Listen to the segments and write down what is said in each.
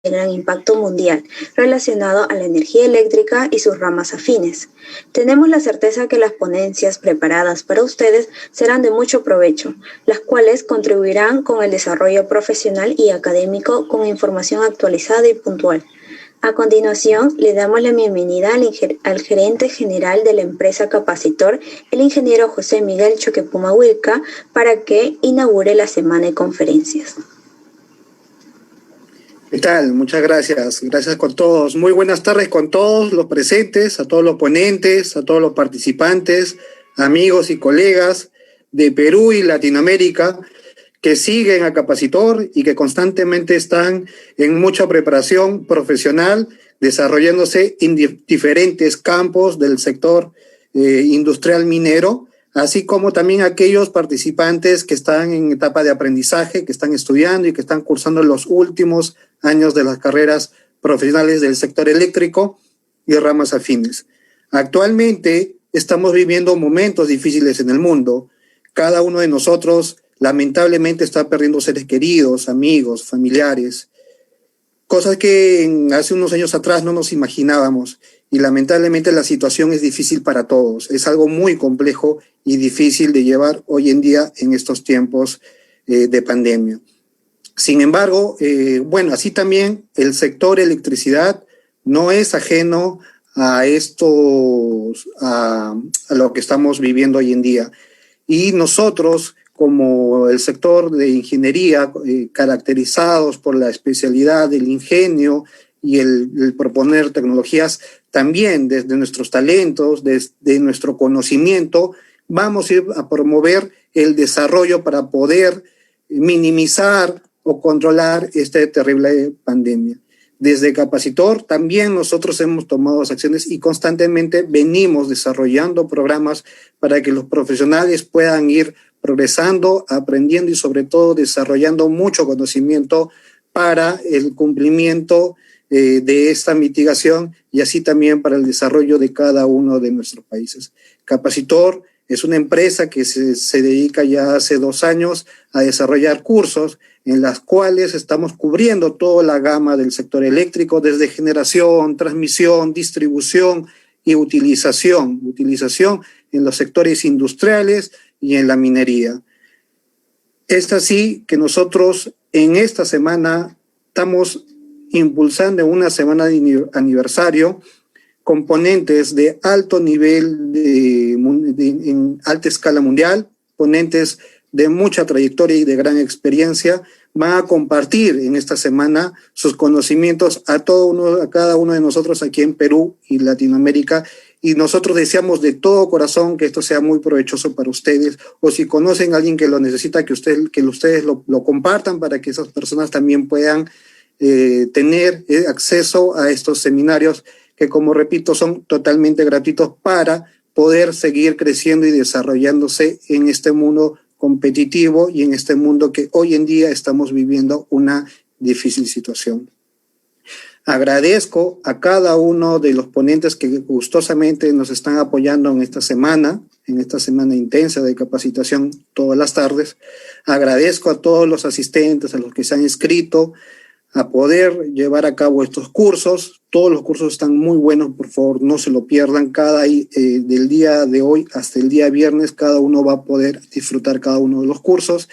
de gran impacto mundial relacionado a la energía eléctrica y sus ramas afines. Tenemos la certeza que las ponencias preparadas para ustedes serán de mucho provecho, las cuales contribuirán con el desarrollo profesional y académico con información actualizada y puntual. A continuación, le damos la bienvenida al gerente general de la empresa Capacitor, el ingeniero José Miguel Choquepuma Huilca, para que inaugure la semana de conferencias. ¿Qué tal? Muchas gracias. Gracias con todos. Muy buenas tardes con todos los presentes, a todos los ponentes, a todos los participantes, amigos y colegas de Perú y Latinoamérica que siguen a Capacitor y que constantemente están en mucha preparación profesional, desarrollándose en diferentes campos del sector industrial minero, así como también aquellos participantes que están en etapa de aprendizaje, que están estudiando y que están cursando los últimos años de las carreras profesionales del sector eléctrico y ramas afines. Actualmente estamos viviendo momentos difíciles en el mundo. Cada uno de nosotros lamentablemente está perdiendo seres queridos, amigos, familiares, cosas que hace unos años atrás no nos imaginábamos. Y lamentablemente la situación es difícil para todos. Es algo muy complejo y difícil de llevar hoy en día en estos tiempos de pandemia. Sin embargo, así también el sector electricidad no es ajeno a lo que estamos viviendo hoy en día. Y nosotros, como el sector de ingeniería, caracterizados por la especialidad del ingenio y el proponer tecnologías, también desde nuestros talentos, desde nuestro conocimiento, vamos a ir a promover el desarrollo para poder minimizar o controlar esta terrible pandemia. Desde Capacitor también nosotros hemos tomado acciones y constantemente venimos desarrollando programas para que los profesionales puedan ir progresando, aprendiendo y sobre todo desarrollando mucho conocimiento para el cumplimiento de esta mitigación y así también para el desarrollo de cada uno de nuestros países. Capacitor es una empresa que se dedica ya hace 2 años a desarrollar cursos en las cuales estamos cubriendo toda la gama del sector eléctrico, desde generación, transmisión, distribución y utilización en los sectores industriales y en la minería. Es así que nosotros en esta semana estamos impulsando una semana de aniversario componentes de alto nivel en alta escala mundial, ponentes de mucha trayectoria y de gran experiencia, van a compartir en esta semana sus conocimientos a cada uno de nosotros aquí en Perú y Latinoamérica, y nosotros deseamos de todo corazón que esto sea muy provechoso para ustedes, o si conocen a alguien que lo necesita, que ustedes lo compartan para que esas personas también puedan tener acceso a estos seminarios que, como repito, son totalmente gratuitos para poder seguir creciendo y desarrollándose en este mundo competitivo y en este mundo que hoy en día estamos viviendo una difícil situación. Agradezco a cada uno de los ponentes que gustosamente nos están apoyando en esta semana intensa de capacitación todas las tardes. Agradezco a todos los asistentes, a los que se han inscrito a poder llevar a cabo estos cursos. Todos los cursos están muy buenos, por favor, no se lo pierdan. Del día de hoy hasta el día viernes, cada uno va a poder disfrutar cada uno de los cursos.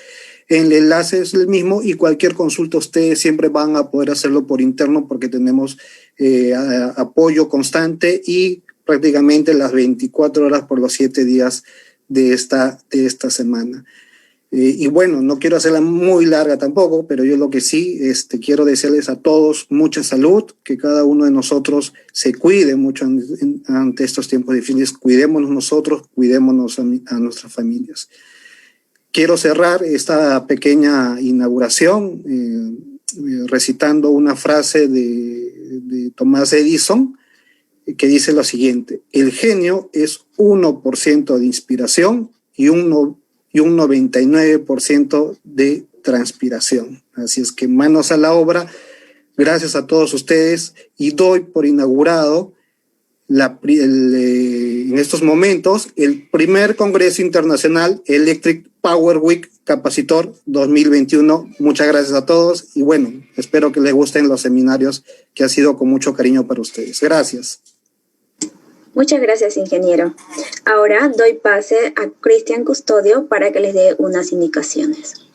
El enlace es el mismo y cualquier consulta ustedes siempre van a poder hacerlo por interno porque tenemos apoyo constante y prácticamente las 24 horas por los 7 días de esta semana. Y bueno, no quiero hacerla muy larga tampoco, pero yo lo que sí quiero desearles a todos mucha salud, que cada uno de nosotros se cuide mucho ante estos tiempos difíciles. Cuidémonos nosotros, cuidémonos a nuestras familias. Quiero cerrar esta pequeña inauguración recitando una frase de Thomas Edison que dice lo siguiente: el genio es 1% de inspiración y un 99% de transpiración. Así es que manos a la obra. Gracias a todos ustedes y doy por inaugurado en estos momentos el primer Congreso Internacional Electric Power Week Capacitor 2021. Muchas gracias a todos y bueno, espero que les gusten los seminarios que ha sido con mucho cariño para ustedes. Gracias. Muchas gracias, ingeniero. Ahora doy pase a Cristian Custodio para que les dé unas indicaciones.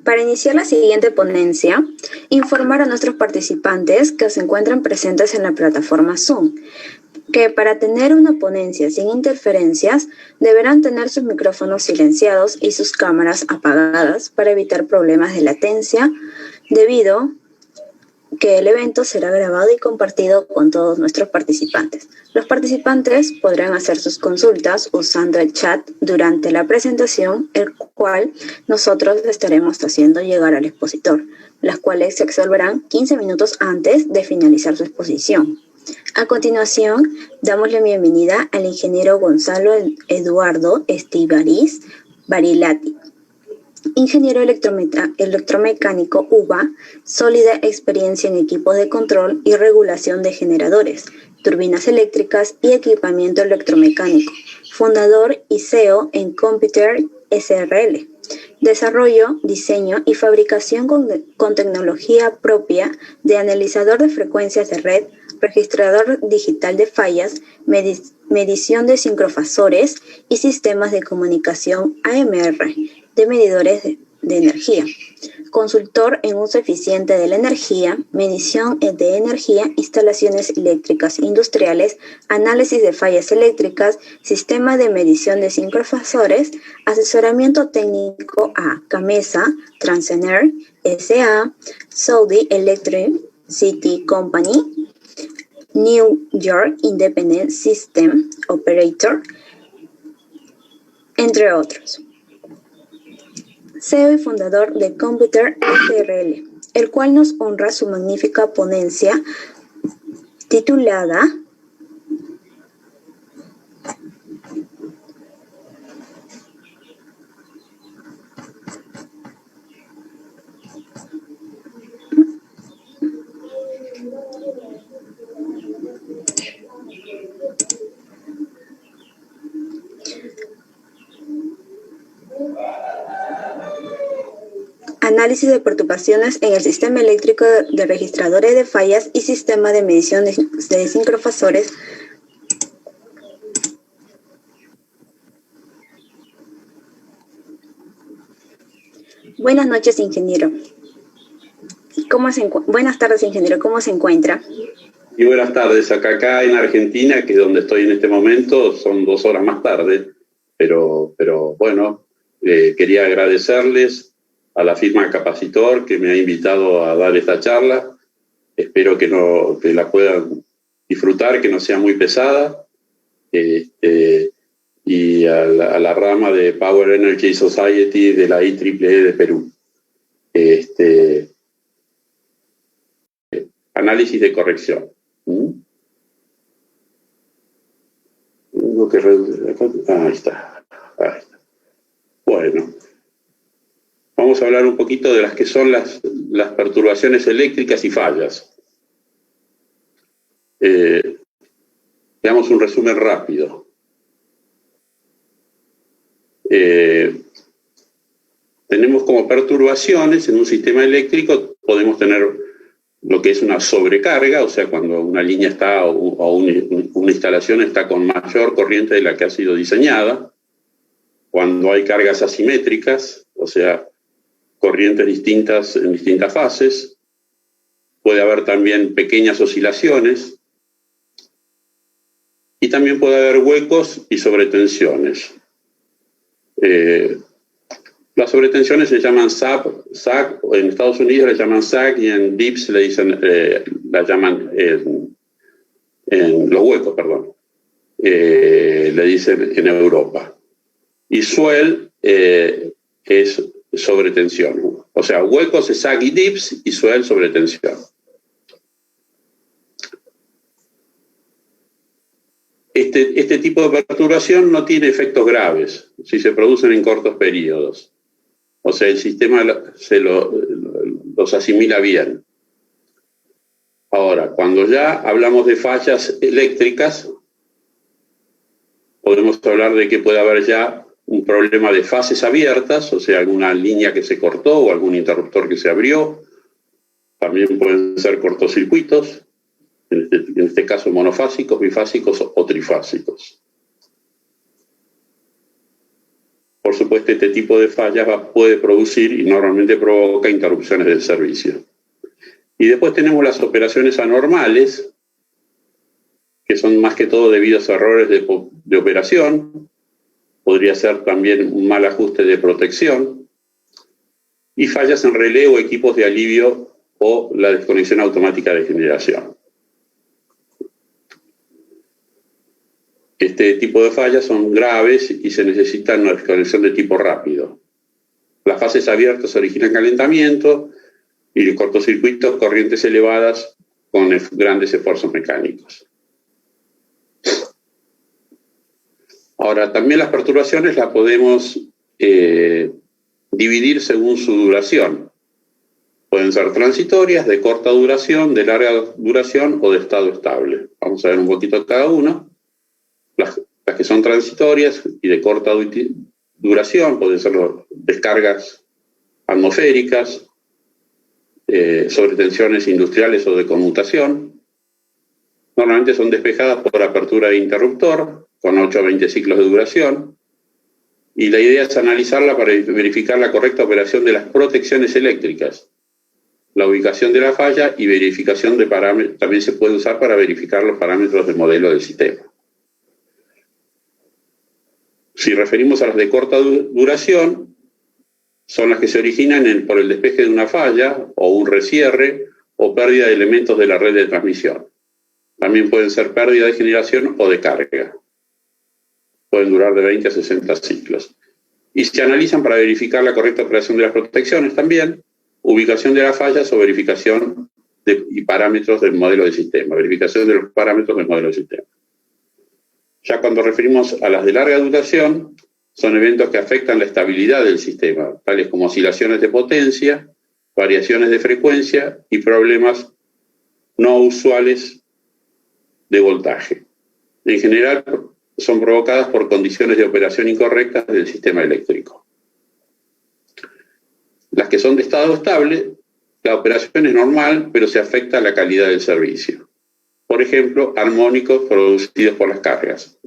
Para iniciar la siguiente ponencia, informar a nuestros participantes que se encuentran presentes en la plataforma Zoom, que para tener una ponencia sin interferencias deberán tener sus micrófonos silenciados y sus cámaras apagadas para evitar problemas de latencia, debido que el evento será grabado y compartido con todos nuestros participantes. Los participantes podrán hacer sus consultas usando el chat durante la presentación, el cual nosotros estaremos haciendo llegar al expositor, las cuales se resolverán 15 minutos antes de finalizar su exposición. A continuación, damos la bienvenida al ingeniero Gonzalo Eduardo Estivariz Barilati, ingeniero electromecánico UBA, sólida experiencia en equipos de control y regulación de generadores, turbinas eléctricas y equipamiento electromecánico, fundador y CEO en Computer SRL, desarrollo, diseño y fabricación con tecnología propia de analizador de frecuencias de red, registrador digital de fallas, medición de sincrofasores y sistemas de comunicación AMR de medidores de energía, consultor en uso eficiente de la energía, medición de energía, instalaciones eléctricas industriales, análisis de fallas eléctricas, sistema de medición de sincrofasores, asesoramiento técnico a CAMESA, Transener, SA, Saudi Electric City Company, New York Independent System Operator, entre otros. CEO y fundador de Computer SRL, el cual nos honra su magnífica ponencia titulada Análisis de perturbaciones en el sistema eléctrico de registradores de fallas y sistema de medición de sincrofasores. Buenas noches, ingeniero. Buenas tardes, ingeniero. ¿Cómo se encuentra? Y buenas tardes. Acá en Argentina, que es donde estoy en este momento, son 2 horas más tarde, pero bueno, quería agradecerles a la firma Capacitor que me ha invitado a dar esta charla. Espero que la puedan disfrutar, que no sea muy pesada. Y a la rama de Power Energy Society de la IEEE de Perú. Análisis de corrección. Tengo que reducir. Ahí está. Bueno, vamos a hablar un poquito de las que son las perturbaciones eléctricas y fallas. Veamos un resumen rápido. Tenemos como perturbaciones en un sistema eléctrico, podemos tener lo que es una sobrecarga, o sea, cuando una línea está o una instalación está con mayor corriente de la que ha sido diseñada, cuando hay cargas asimétricas, o sea, corrientes distintas en distintas fases, puede haber también pequeñas oscilaciones, y también puede haber huecos y sobretensiones. Las sobretensiones se llaman sag, en Estados Unidos le llaman sag y en DIPS la llaman en los huecos, perdón. Le dicen en Europa. Y swell es sobretensión. O sea, huecos es sag y DIPS y swell sobretensión. Este tipo de perturbación no tiene efectos graves si se producen en cortos periodos. O sea, el sistema los asimila bien. Ahora, cuando ya hablamos de fallas eléctricas, podemos hablar de que puede haber ya un problema de fases abiertas, o sea, alguna línea que se cortó o algún interruptor que se abrió. También pueden ser cortocircuitos, en este caso monofásicos, bifásicos o trifásicos. Por supuesto, este tipo de fallas puede producir y normalmente provoca interrupciones del servicio. Y después tenemos las operaciones anormales, que son más que todo debidos a errores de operación. Podría ser también un mal ajuste de protección. Y fallas en relé o equipos de alivio o la desconexión automática de generación. Este tipo de fallas son graves y se necesita una desconexión de tipo rápido. Las fases abiertas originan calentamiento y los cortocircuitos corrientes elevadas con grandes esfuerzos mecánicos. Ahora, también las perturbaciones las podemos dividir según su duración. Pueden ser transitorias, de corta duración, de larga duración o de estado estable. Vamos a ver un poquito cada uno. Las que son transitorias y de corta duración pueden ser descargas atmosféricas, sobretensiones industriales o de conmutación. Normalmente son despejadas por apertura de interruptor, con 8 a 20 ciclos de duración. Y la idea es analizarla para verificar la correcta operación de las protecciones eléctricas, la ubicación de la falla y verificación de parámetros. También se puede usar para verificar los parámetros del modelo del sistema. Si referimos a las de corta duración, son las que se originan por el despeje de una falla o un recierre o pérdida de elementos de la red de transmisión. También pueden ser pérdida de generación o de carga. Pueden durar de 20 a 60 ciclos. Y se analizan para verificar la correcta operación de las protecciones también, ubicación de las fallas o verificación y parámetros del modelo de sistema, verificación de los parámetros del modelo de sistema. Ya cuando referimos a las de larga duración, son eventos que afectan la estabilidad del sistema, tales como oscilaciones de potencia, variaciones de frecuencia y problemas no usuales de voltaje. En general, son provocadas por condiciones de operación incorrectas del sistema eléctrico. Las que son de estado estable, la operación es normal, pero se afecta la calidad del servicio. Por ejemplo, armónicos producidos por las cargas.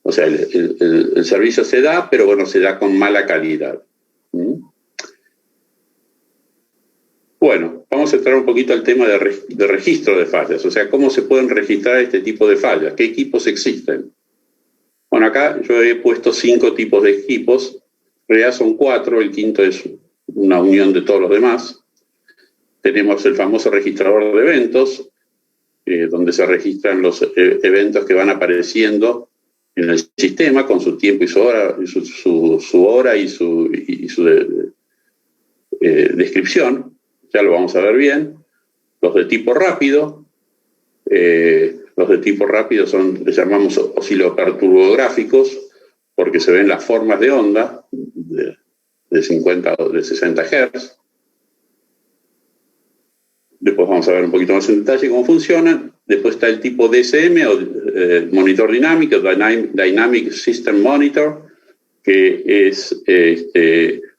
O sea, el servicio se da, pero bueno, se da con mala calidad. Bueno, vamos a entrar un poquito al tema de registro de fallas. O sea, ¿cómo se pueden registrar este tipo de fallas? ¿Qué equipos existen? Bueno, acá yo he puesto 5 tipos de equipos. En realidad son 4, el quinto es una unión de todos los demás. Tenemos el famoso registrador de eventos, donde se registran los eventos que van apareciendo en el sistema con su tiempo y su hora y su descripción. Ya lo vamos a ver bien. Los de tipo rápido. Los de tipo rápido les llamamos osciloperturbográficos porque se ven las formas de onda de 50 o de 60 Hz. Después vamos a ver un poquito más en detalle cómo funcionan. Después está el tipo DSM o monitor dinámico, Dynamic System Monitor, que es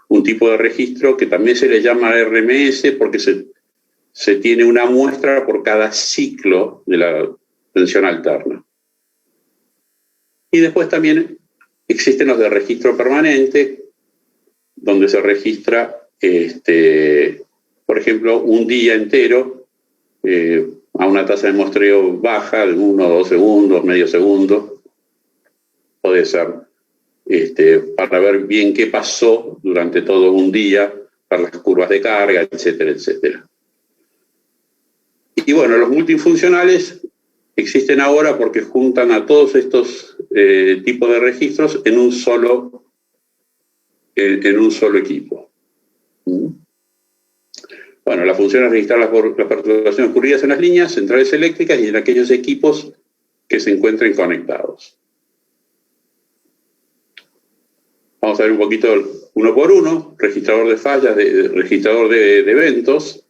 un tipo de registro que también se le llama RMS porque se tiene una muestra por cada ciclo de la tensión alterna. Y después también existen los de registro permanente, donde se registra, por ejemplo, un día entero a una tasa de muestreo baja, de 1 o 2 segundos, medio segundo. Puede ser para ver bien qué pasó durante todo un día, para las curvas de carga, etcétera, etcétera. Y bueno, los multifuncionales existen ahora porque juntan a todos estos tipos de registros en un solo equipo. Bueno, la función es registrar las perturbaciones ocurridas en las líneas centrales eléctricas y en aquellos equipos que se encuentren conectados. Vamos a ver un poquito uno por uno. Registrador de fallas, registrador de eventos.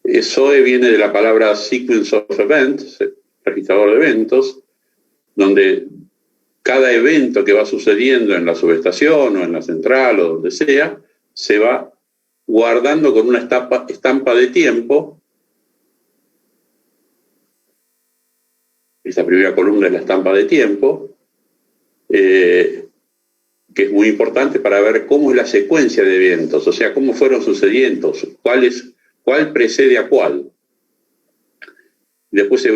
SOE viene de la palabra Sequence of Events, registrador de eventos, donde cada evento que va sucediendo en la subestación o en la central o donde sea, se va guardando con una estampa de tiempo. Esta primera columna es la estampa de tiempo, que es muy importante para ver cómo es la secuencia de eventos, o sea, cómo fueron sucediendo, cuál precede a cuál. Después se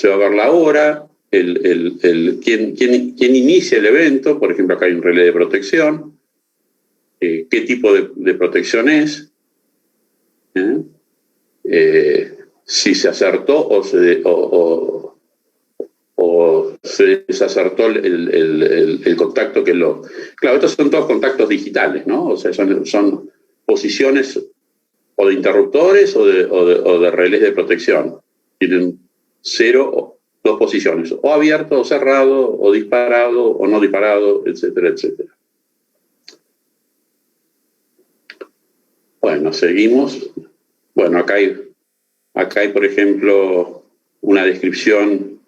va a ver la hora, quién inicia el evento. Por ejemplo, acá hay un relé de protección, qué tipo de protección es, si se acertó o se desacertó el contacto que lo... Claro, estos son todos contactos digitales, ¿no? O sea, son posiciones o de interruptores o de relés de protección. Tienen 0 o 2 posiciones, o abierto o cerrado, o disparado o no disparado, etcétera, etcétera. Bueno, seguimos. Bueno, acá hay, por ejemplo, una descripción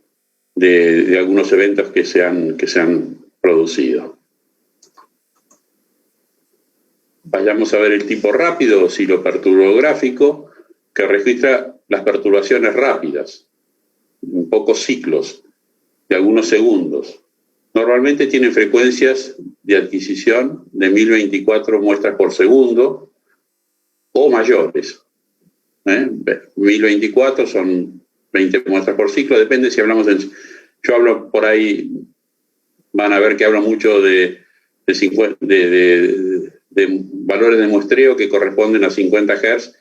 de algunos eventos que se han producido. Vayamos a ver el tipo rápido, osciloperturbográfico, que registra las perturbaciones rápidas, en pocos ciclos, de algunos segundos. Normalmente tienen frecuencias de adquisición de 1024 muestras por segundo o mayores. 1024 son 20 muestras por ciclo, depende si hablamos yo hablo por ahí, van a ver que hablo mucho de valores de muestreo que corresponden a 50 Hz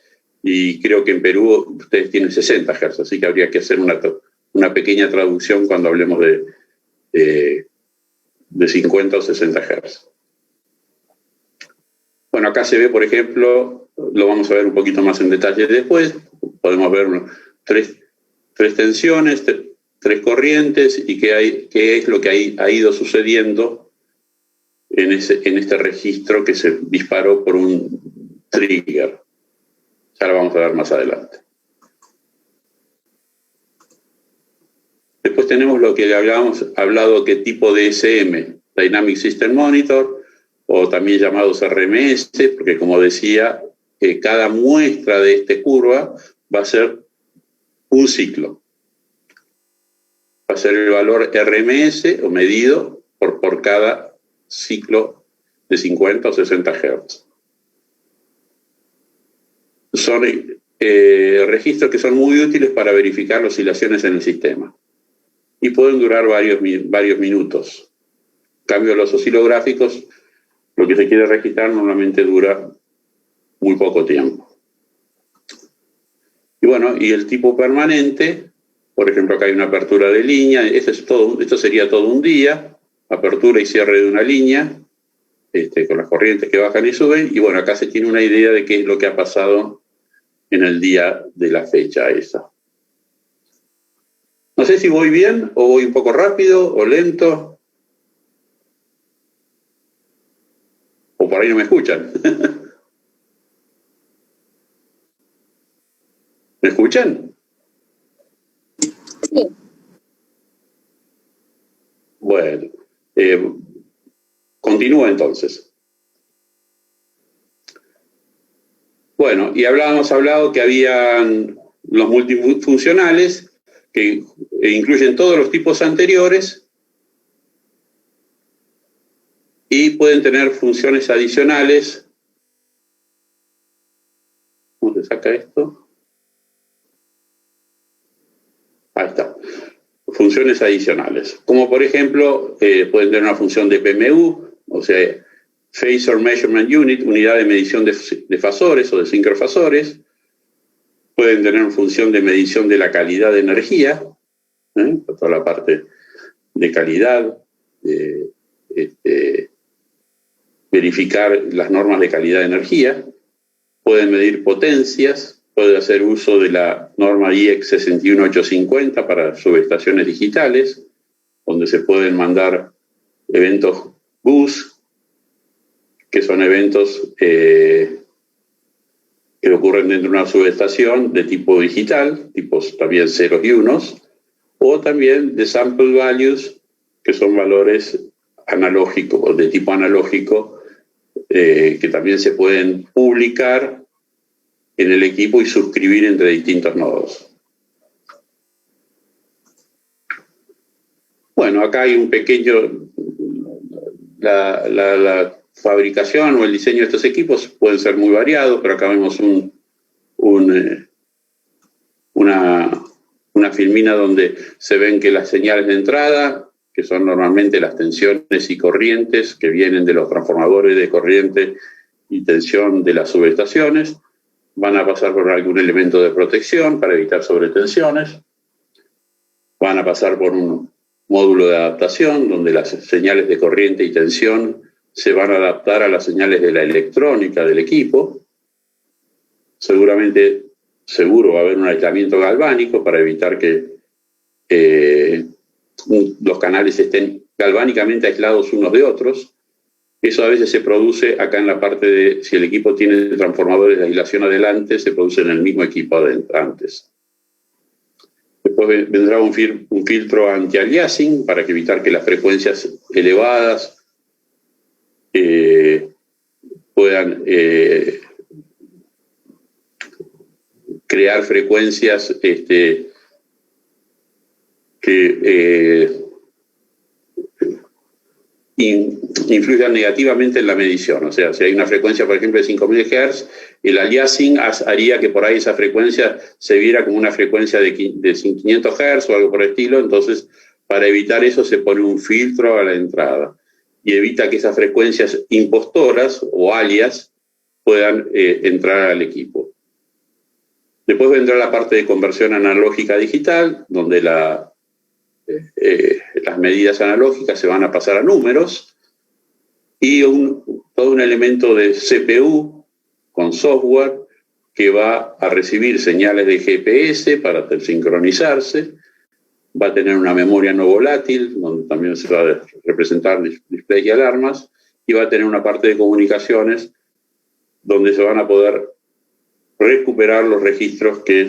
y creo que en Perú ustedes tienen 60 Hz, así que habría que hacer una pequeña traducción cuando hablemos de 50 o 60 Hz. Bueno, acá se ve, por ejemplo, lo vamos a ver un poquito más en detalle después, podemos ver tres tensiones, tres corrientes y qué es lo que ha ido sucediendo en este registro que se disparó por un trigger. Ya lo vamos a ver más adelante. Después tenemos lo que habíamos hablado, qué tipo de SM, Dynamic System Monitor, o también llamados RMS, porque como decía, cada muestra de esta curva va a ser un ciclo. Va a ser el valor RMS o medido por cada ciclo de 50 o 60 Hz. Son registros que son muy útiles para verificar las oscilaciones en el sistema y pueden durar varios minutos. En cambio, los oscilográficos, lo que se quiere registrar normalmente dura muy poco tiempo. Y bueno, y el tipo permanente, por ejemplo, acá hay una apertura de línea, esto sería todo un día, apertura y cierre de una línea, con las corrientes que bajan y suben, y bueno, acá se tiene una idea de qué es lo que ha pasado en el día de la fecha esa. No sé si voy bien, o voy un poco rápido, o lento, o por ahí no me escuchan. ¿Me escuchan? Sí. Bueno, continúo entonces. Bueno, y habíamos hablado que habían los multifuncionales, que incluyen todos los tipos anteriores y pueden tener funciones adicionales. ¿Cómo se saca esto? Ahí está. Funciones adicionales. Como por ejemplo, pueden tener una función de PMU, o sea, Phasor Measurement Unit, unidad de medición de fasores o de sincrofasores. Pueden tener una función de medición de la calidad de energía, toda la parte de calidad, verificar las normas de calidad de energía. Pueden medir potencias, pueden hacer uso de la norma IEC 61850 para subestaciones digitales, donde se pueden mandar eventos bus, que son eventos que ocurren dentro de una subestación de tipo digital, tipos también ceros y unos, o también de sample values, que son valores analógicos, de tipo analógico, que también se pueden publicar en el equipo y suscribir entre distintos nodos. Bueno, acá hay un pequeño... La fabricación o el diseño de estos equipos pueden ser muy variados, pero acá vemos una filmina donde se ven que las señales de entrada, que son normalmente las tensiones y corrientes que vienen de los transformadores de corriente y tensión de las subestaciones, van a pasar por algún elemento de protección para evitar sobretensiones, van a pasar por un módulo de adaptación donde las señales de corriente y tensión se van a adaptar a las señales de la electrónica del equipo. Seguro va a haber un aislamiento galvánico para evitar que los canales estén galvánicamente aislados unos de otros. Eso a veces se produce acá en la parte de, si el equipo tiene transformadores de aislación adelante, se produce en el mismo equipo antes. Después vendrá un filtro anti-aliasing para evitar que las frecuencias elevadas puedan crear frecuencias que influyan negativamente en la medición. O sea, si hay una frecuencia, por ejemplo, de 5.000 Hz, el aliasing haría que por ahí esa frecuencia se viera como una frecuencia de 500 Hz o algo por el estilo. Entonces, para evitar eso, se pone un filtro a la entrada y evita que esas frecuencias impostoras o alias puedan entrar al equipo. Después vendrá la parte de conversión analógica a digital, donde las medidas analógicas se van a pasar a números, y todo un elemento de CPU con software que va a recibir señales de GPS para sincronizarse, va a tener una memoria no volátil, donde también se va a representar display y alarmas, y va a tener una parte de comunicaciones donde se van a poder recuperar los registros que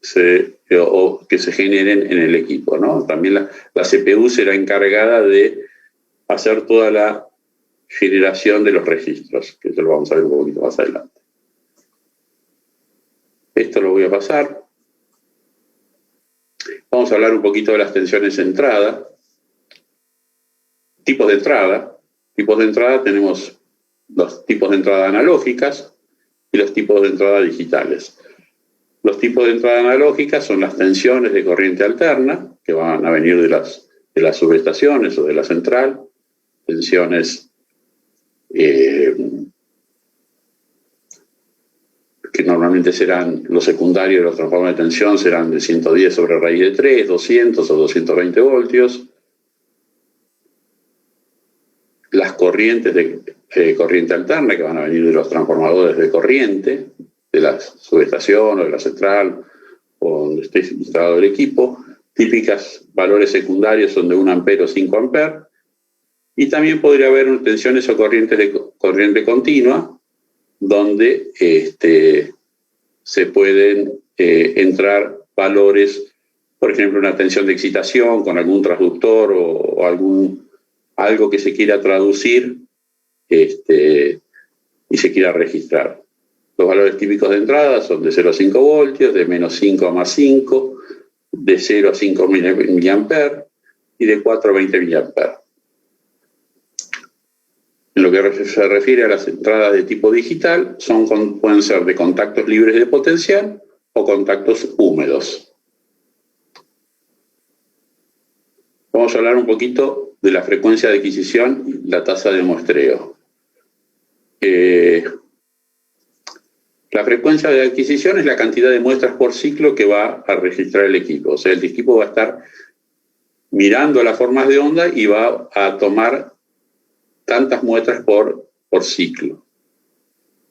se generen en el equipo, ¿no? También la CPU será encargada de hacer toda la generación de los registros, que eso lo vamos a ver un poquito más adelante. Esto lo voy a pasar. Vamos a hablar un poquito de las tensiones de entrada. Tipos de entrada. Tipos de entrada tenemos los tipos de entrada analógicas y los tipos de entrada digitales. Los tipos de entrada analógicas son las tensiones de corriente alterna, que van a venir de las subestaciones o de la central, tensiones que normalmente serán los secundarios de los transformadores de tensión, serán de 110 sobre raíz de 3, 200 o 220 voltios. Las corrientes de corriente alterna, que van a venir de los transformadores de corriente, de la subestación o de la central, o donde esté instalado el equipo. Típicas valores secundarios son de 1 ampere o 5 amperes. Y también podría haber tensiones o corrientes de corriente continua, donde se pueden entrar valores, por ejemplo, una tensión de excitación con algún transductor o algo que se quiera traducir y se quiera registrar. Los valores típicos de entrada son de 0 a 5 voltios, de menos 5 a más 5, de 0 a 5 miliamperes y de 4 a 20 miliamperes. En lo que se refiere a las entradas de tipo digital, pueden ser de contactos libres de potencial o contactos húmedos. Vamos a hablar un poquito de la frecuencia de adquisición y la tasa de muestreo. La frecuencia de adquisición es la cantidad de muestras por ciclo que va a registrar el equipo. O sea, el equipo va a estar mirando las formas de onda y va a tomar tantas muestras por ciclo.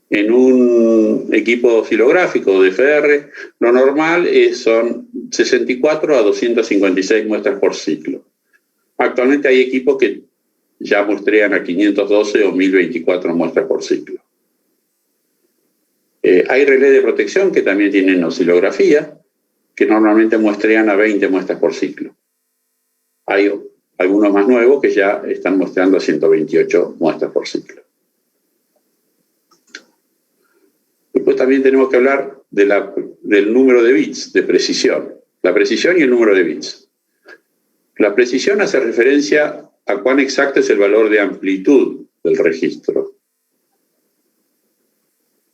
En un equipo oscilográfico de FR, lo normal son 64 a 256 muestras por ciclo. Actualmente hay equipos que ya muestrean a 512 o 1024 muestras por ciclo. Hay relés de protección que también tienen oscilografía, que normalmente muestrean a 20 muestras por ciclo. Hay algunos más nuevos que ya están mostrando a 128 muestras por ciclo. Después también tenemos que hablar del número de bits de precisión. La precisión y el número de bits. La precisión hace referencia a cuán exacto es el valor de amplitud del registro,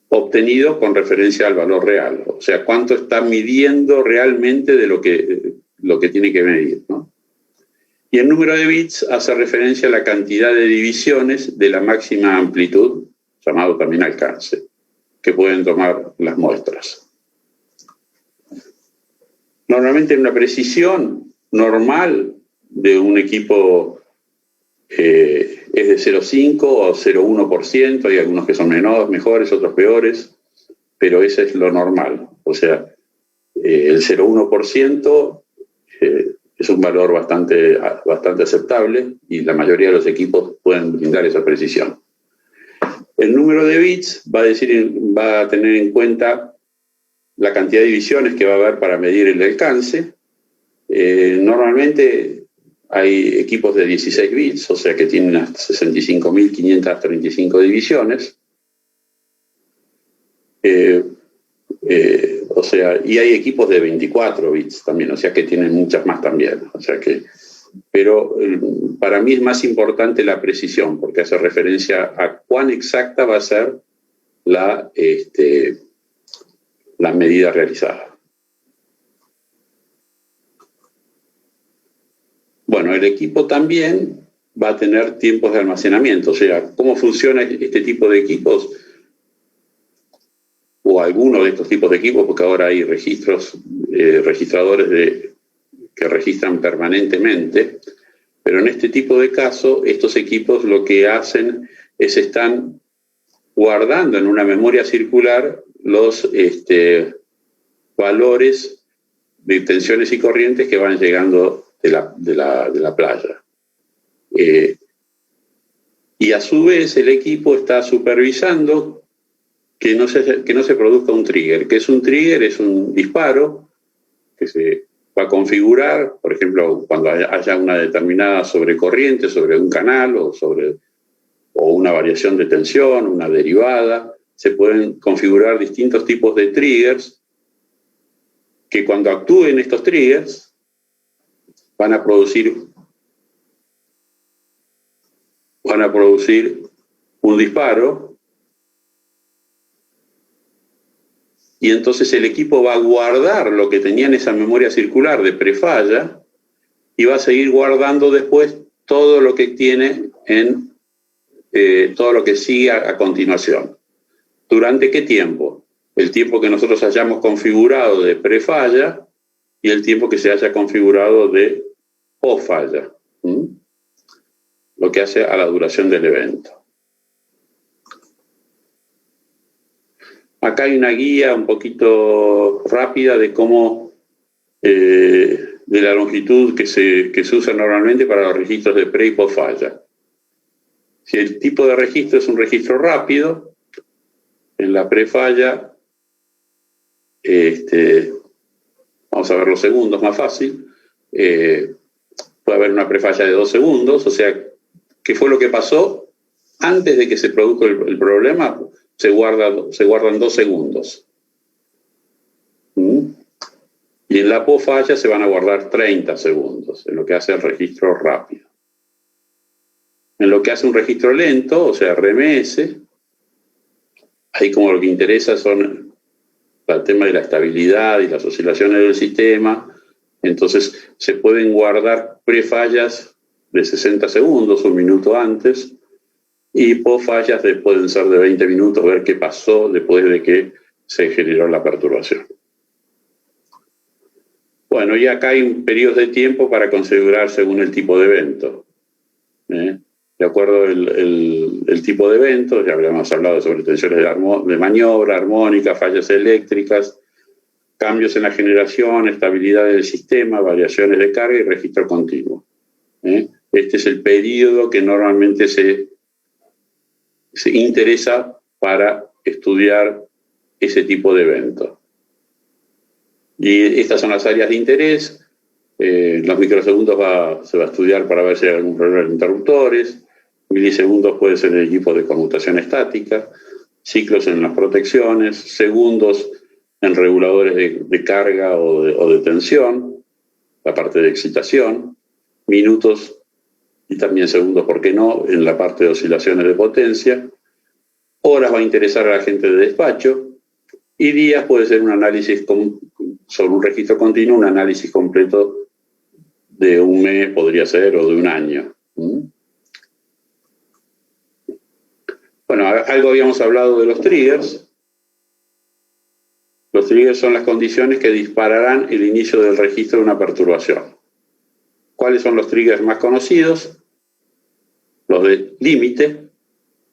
obtenido con referencia al valor real. O sea, cuánto está midiendo realmente de lo que tiene que medir, ¿no? Y el número de bits hace referencia a la cantidad de divisiones de la máxima amplitud, llamado también alcance, que pueden tomar las muestras. Normalmente en una precisión normal de un equipo es de 0,5 o 0,1%, hay algunos que son mejores, otros peores, pero ese es lo normal. O sea, el 0,1% es un valor bastante aceptable y la mayoría de los equipos pueden brindar esa precisión. El número de bits va a tener en cuenta la cantidad de divisiones que va a haber para medir el alcance. Normalmente hay equipos de 16 bits, o sea que tienen hasta 65.535 divisiones. O sea, y hay equipos de 24 bits también, o sea que tienen muchas más también. O sea que, pero para mí es más importante la precisión, porque hace referencia a cuán exacta va a ser la medida realizada. Bueno, el equipo también va a tener tiempos de almacenamiento. O sea, ¿cómo funciona este tipo de equipos? o alguno de estos tipos de equipos, porque ahora hay registradores que registran permanentemente, pero en este tipo de casos, estos equipos lo que hacen es están guardando en una memoria circular los valores de tensiones y corrientes que van llegando de la playa. Y a su vez el equipo está supervisando que no se produzca un trigger. ¿Qué es un trigger? Es un disparo que se va a configurar, por ejemplo, cuando haya una determinada sobrecorriente sobre un canal o una variación de tensión, una derivada. Se pueden configurar distintos tipos de triggers que cuando actúen estos triggers van a producir un disparo, y entonces el equipo va a guardar lo que tenía en esa memoria circular de prefalla y va a seguir guardando después todo lo que tiene todo lo que sigue a continuación. ¿Durante qué tiempo? El tiempo que nosotros hayamos configurado de prefalla y el tiempo que se haya configurado de postfalla. Lo que hace a la duración del evento. Acá hay una guía un poquito rápida de cómo, de la longitud que se usa normalmente para los registros de pre y postfalla. Si el tipo de registro es un registro rápido, en la prefalla, vamos a ver los segundos más fácil, puede haber una prefalla de 2 segundos, o sea, ¿qué fue lo que pasó? Antes de que se produzca el problema, se guardan 2 segundos. Y en la postfalla se van a guardar 30 segundos, en lo que hace el registro rápido. En lo que hace un registro lento, o sea, RMS, ahí como lo que interesa son el tema de la estabilidad y las oscilaciones del sistema. Entonces se pueden guardar prefallas de 60 segundos, 1 minuto antes, y postfallas pueden ser de 20 minutos, ver qué pasó después de que se generó la perturbación. Bueno, y acá hay un periodo de tiempo para configurar según el tipo de evento. De acuerdo el tipo de evento, ya habíamos hablado sobre tensiones de maniobra, armónica, fallas eléctricas, cambios en la generación, estabilidad del sistema, variaciones de carga y registro continuo. Este es el periodo que normalmente se interesa para estudiar ese tipo de evento. Y estas son las áreas de interés. Los microsegundos se va a estudiar para ver si hay algún problema de interruptores. Milisegundos puede ser el equipo de conmutación estática. Ciclos en las protecciones. Segundos en reguladores de carga o de tensión. La parte de excitación. Minutos y también segundos, ¿por qué no?, en la parte de oscilaciones de potencia. Horas va a interesar a la gente de despacho. Y días puede ser un análisis sobre un registro continuo, un análisis completo de 1 mes, podría ser, o de 1 año. Bueno, algo habíamos hablado de los triggers. Los triggers son las condiciones que dispararán el inicio del registro de una perturbación. ¿Cuáles son los triggers más conocidos? Los de límite,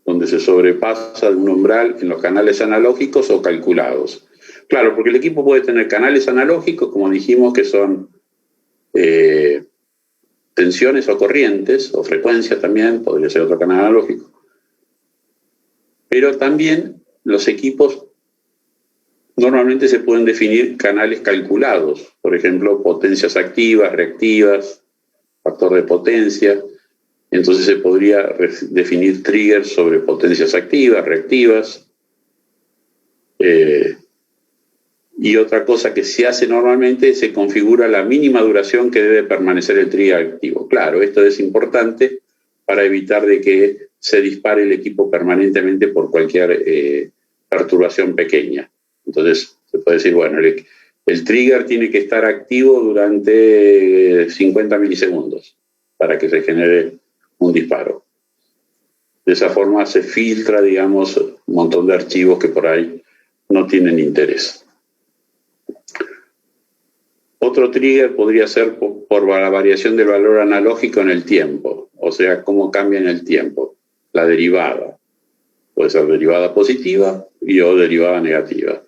donde se sobrepasa de un umbral en los canales analógicos o calculados. Claro, porque el equipo puede tener canales analógicos, como dijimos, que son tensiones o corrientes, o frecuencia también, podría ser otro canal analógico. Pero también los equipos normalmente se pueden definir canales calculados, por ejemplo, potencias activas, reactivas, factor de potencia. Entonces se podría definir triggers sobre potencias activas, reactivas. Y otra cosa que se hace normalmente, se configura la mínima duración que debe permanecer el trigger activo. Claro, esto es importante para evitar de que se dispare el equipo permanentemente por cualquier perturbación pequeña. Entonces se puede decir, bueno, el trigger tiene que estar activo durante 50 milisegundos para que se genere un disparo. De esa forma se filtra, digamos, un montón de archivos que por ahí no tienen interés. Otro trigger podría ser por la variación del valor analógico en el tiempo, o sea, cómo cambia en el tiempo, la derivada. Puede ser derivada positiva o derivada negativa.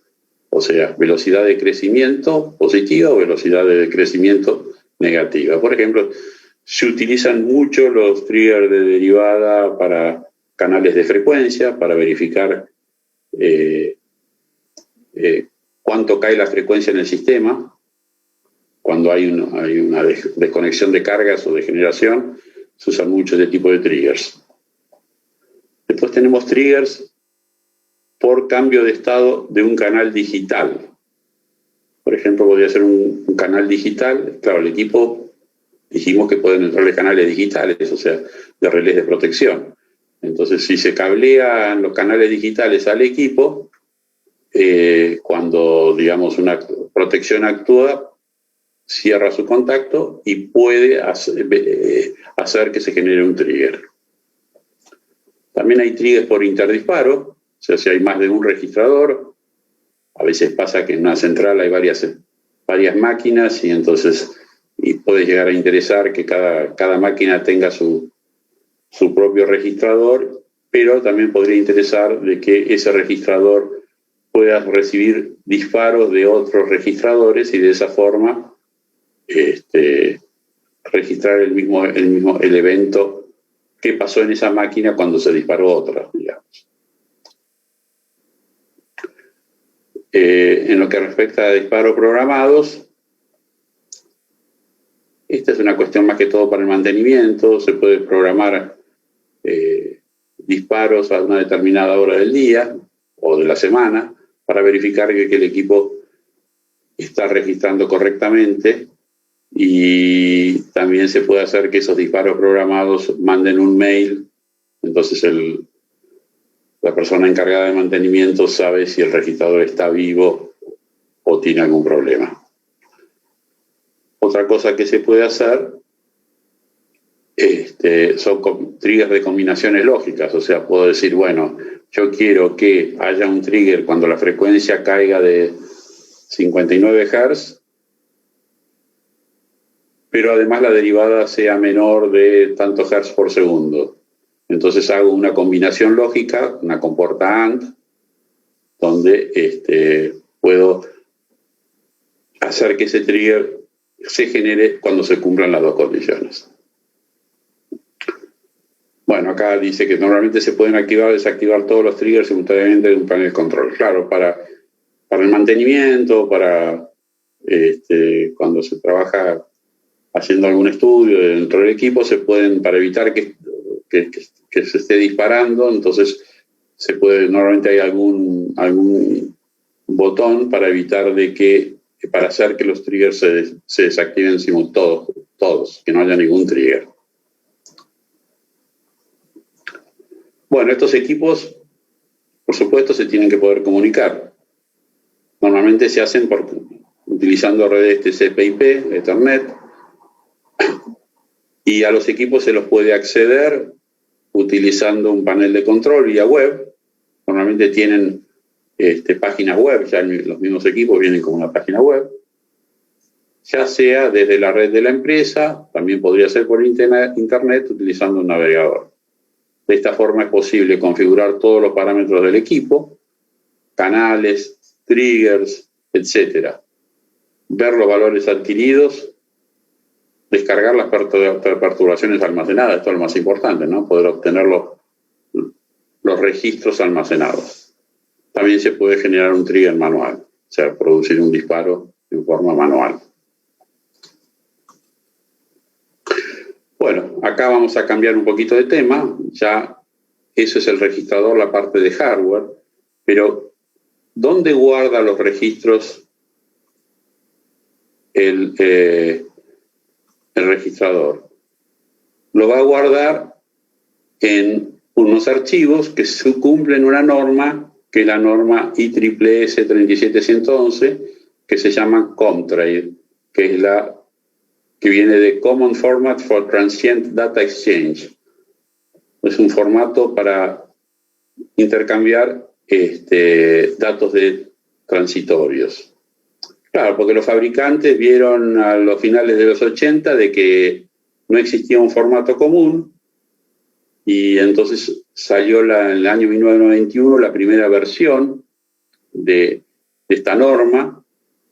O sea, velocidad de crecimiento positiva o velocidad de decrecimiento negativa. Por ejemplo, se utilizan mucho los triggers de derivada para canales de frecuencia, para verificar cuánto cae la frecuencia en el sistema. Cuando hay una desconexión de cargas o de generación, se usan mucho este tipo de triggers. Después tenemos triggers por cambio de estado de un canal digital. Por ejemplo, podría ser un canal digital. Claro, el equipo, dijimos que pueden entrarle canales digitales, o sea, de relés de protección. Entonces, si se cablean los canales digitales al equipo, cuando, digamos, una protección actúa, cierra su contacto y puede hacer que se genere un trigger. También hay triggers por interdisparo, o sea, si hay más de un registrador, a veces pasa que en una central hay varias máquinas y entonces puede llegar a interesar que cada máquina tenga su propio registrador, pero también podría interesar de que ese registrador pueda recibir disparos de otros registradores y de esa forma registrar el evento que pasó en esa máquina cuando se disparó otra, digamos. En lo que respecta a disparos programados, esta es una cuestión más que todo para el mantenimiento. Se puede programar disparos a una determinada hora del día o de la semana para verificar que el equipo está registrando correctamente, y también se puede hacer que esos disparos programados manden un mail. Entonces la persona encargada de mantenimiento sabe si el registrador está vivo o tiene algún problema. Otra cosa que se puede hacer son triggers de combinaciones lógicas. O sea, puedo decir, bueno, yo quiero que haya un trigger cuando la frecuencia caiga de 59 Hz, pero además la derivada sea menor de tantos Hz por segundo. Entonces hago una combinación lógica, una comporta AND, donde puedo hacer que ese trigger se genere cuando se cumplan las dos condiciones. Bueno, acá dice que normalmente se pueden activar o desactivar todos los triggers simultáneamente de un panel de control. Claro, para el mantenimiento, para cuando se trabaja haciendo algún estudio dentro del equipo, se pueden, para evitar que se esté disparando, entonces normalmente hay algún botón para evitar para hacer que los triggers se desactiven todos, que no haya ningún trigger. Bueno, estos equipos, por supuesto, se tienen que poder comunicar. Normalmente se hacen utilizando redes TCP/IP, Ethernet, y a los equipos se los puede acceder utilizando un panel de control vía web. Normalmente tienen páginas web, ya los mismos equipos vienen con una página web, ya sea desde la red de la empresa, también podría ser por internet utilizando un navegador. De esta forma es posible configurar todos los parámetros del equipo, canales, triggers, etc. Ver los valores adquiridos, descargar las perturbaciones almacenadas, esto es lo más importante, ¿no? Poder obtener los registros almacenados. También se puede generar un trigger manual, o sea, producir un disparo en forma manual. Bueno, acá vamos a cambiar un poquito de tema. Ya eso es el registrador, la parte de hardware, pero ¿dónde guarda los registros el registrador? Lo va a guardar en unos archivos que cumplen una norma, que es la norma IEEE 37111, que se llama COMTRADE, que es que viene de Common Format for Transient Data Exchange. Es un formato para intercambiar datos de transitorios. Claro, porque los fabricantes vieron a los finales de los 80 de que no existía un formato común y entonces salió en el año 1991 la primera versión de esta norma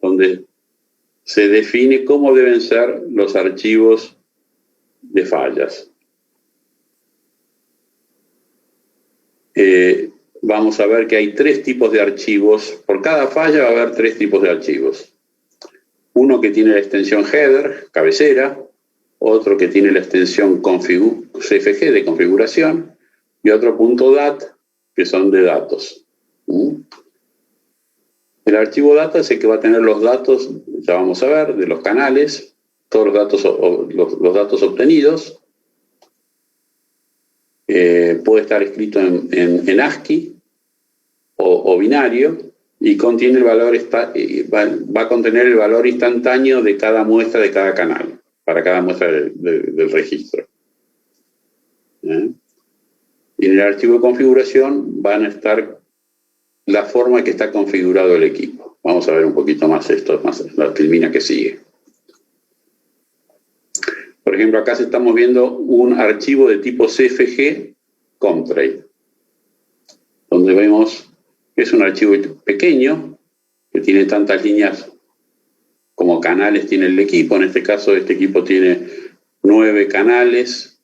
donde se define cómo deben ser los archivos de fallas. Vamos a ver que hay 3 tipos de archivos. Por cada falla va a haber 3 tipos de archivos. Uno que tiene la extensión header, cabecera, otro que tiene la extensión CFG de configuración y otro .dat que son de datos. El archivo data es el que va a tener los datos, ya vamos a ver, de los canales, todos los datos obtenidos. Puede estar escrito en ASCII o binario y contiene el valor va a contener el valor instantáneo de cada muestra de cada canal, para cada muestra del registro. Y en el archivo de configuración van a estar la forma en que está configurado el equipo. Vamos a ver un poquito más esto, más la filmina que sigue. Por ejemplo, acá estamos viendo un archivo de tipo CFG Comtrade, donde vemos que es un archivo pequeño, que tiene tantas líneas como canales tiene el equipo. En este caso, este equipo tiene 9 canales,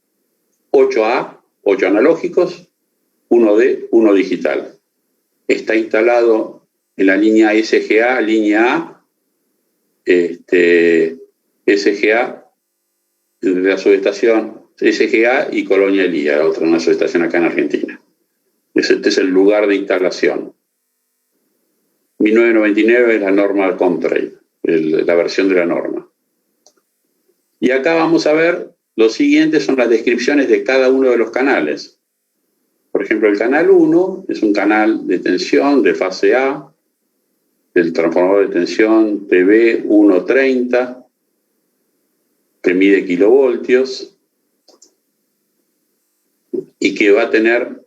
8 analógicos, 1D, 1 digital. Está instalado en la línea SGA, línea A, SGA de la subestación SGA y Colonia Elía, una subestación acá en Argentina. Este es el lugar de instalación. 1999 es la norma Comtrade, la versión de la norma. Y acá vamos a ver, lo siguiente son las descripciones de cada uno de los canales. Por ejemplo, el canal 1 es un canal de tensión de fase A, del transformador de tensión TB130, que mide kilovoltios, y que va a tener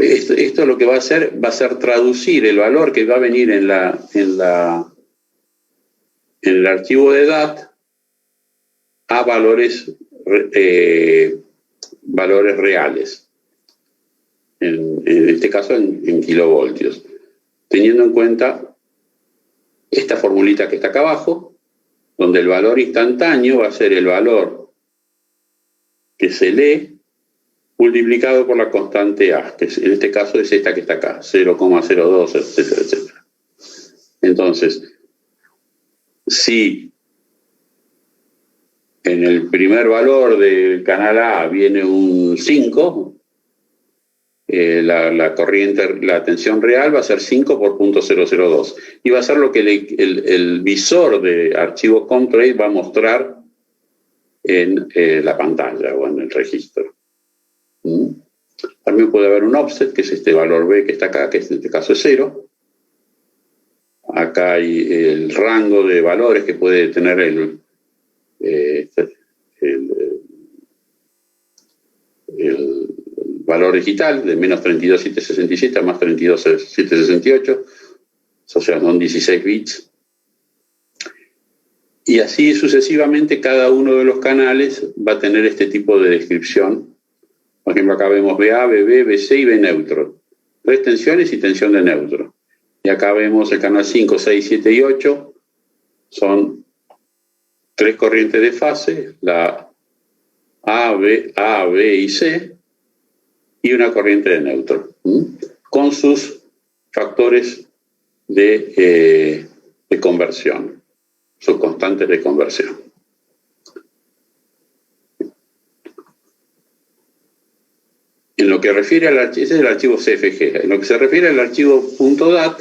esto lo que va a hacer traducir el valor que va a venir en el archivo de DAT a valores reales. En este caso en kilovoltios, teniendo en cuenta esta formulita que está acá abajo, donde el valor instantáneo va a ser el valor que se lee multiplicado por la constante A, que en este caso es esta que está acá, 0,02, etcétera, etcétera. Entonces, si en el primer valor del canal A viene un 5, la tensión real va a ser 5 por .002 y va a ser lo que el visor de archivos Comtrade va a mostrar en la pantalla o en el registro. También puede haber un offset, que es este valor B que está acá, que en este caso es 0. Acá hay el rango de valores que puede tener el valor digital, de menos 32.767 a más 32.768, o sea, son 16 bits. Y así sucesivamente cada uno de los canales va a tener este tipo de descripción. Por ejemplo, acá vemos BA, BB, BC y B neutro. 3 tensiones y tensión de neutro. Y acá vemos el canal 5, 6, 7 y 8. Son 3 corrientes de fase, la A, B y C, y una corriente de neutro, con sus factores de conversión, sus constantes de conversión. En lo que refiere al archivo, ese es el archivo CFG. En lo que se refiere al archivo .dat,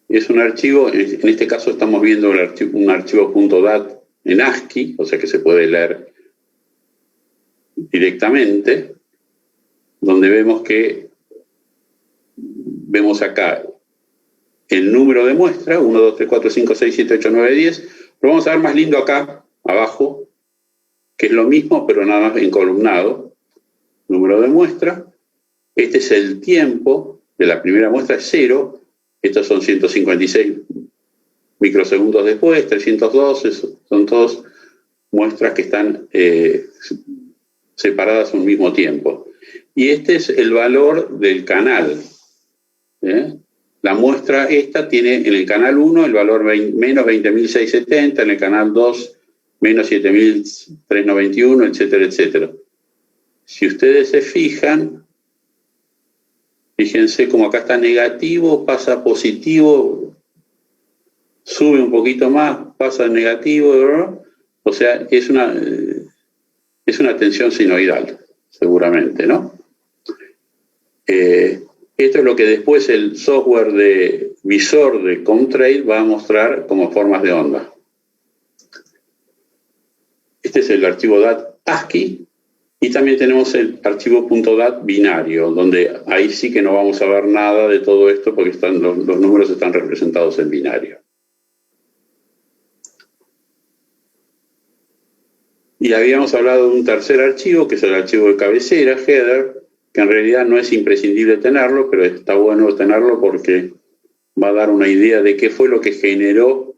es un archivo, en este caso estamos viendo un archivo .dat en ASCII, o sea que se puede leer directamente, donde vemos acá el número de muestra, 1, 2, 3, 4, 5, 6, 7, 8, 9, 10, lo vamos a ver más lindo acá, abajo, que es lo mismo, pero nada más encolumnado. Número de muestra, este es el tiempo de la primera muestra, es 0, estos son 156 microsegundos después, 312, son todas muestras que están separadas a un mismo tiempo. Y este es el valor del canal. La muestra esta tiene en el canal 1 el valor menos 20.670, en el canal 2 menos 7.391, etcétera, etcétera. Si ustedes se fijan, fíjense como acá está negativo, pasa a positivo, sube un poquito más, pasa a negativo, ¿verdad? O sea, es una tensión sinoidal, seguramente, ¿no? Esto es lo que después el software de visor de Comtrade va a mostrar como formas de onda. Este es el archivo DAT ASCII y también tenemos el archivo .dat binario, donde ahí sí que no vamos a ver nada de todo esto porque los números están representados en binario. Y habíamos hablado de un tercer archivo, que es el archivo de cabecera, header, que en realidad no es imprescindible tenerlo, pero está bueno tenerlo porque va a dar una idea de qué fue lo que generó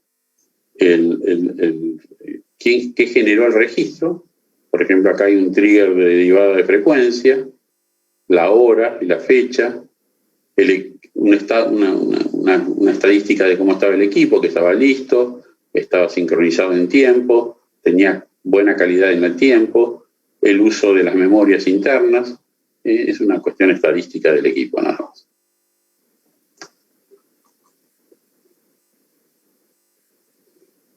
qué generó el registro. Por ejemplo, acá hay un trigger de derivada de frecuencia, la hora y la fecha, una estadística de cómo estaba el equipo, que estaba listo, estaba sincronizado en tiempo, tenía buena calidad en el tiempo, el uso de las memorias internas, es una cuestión estadística del equipo nada más.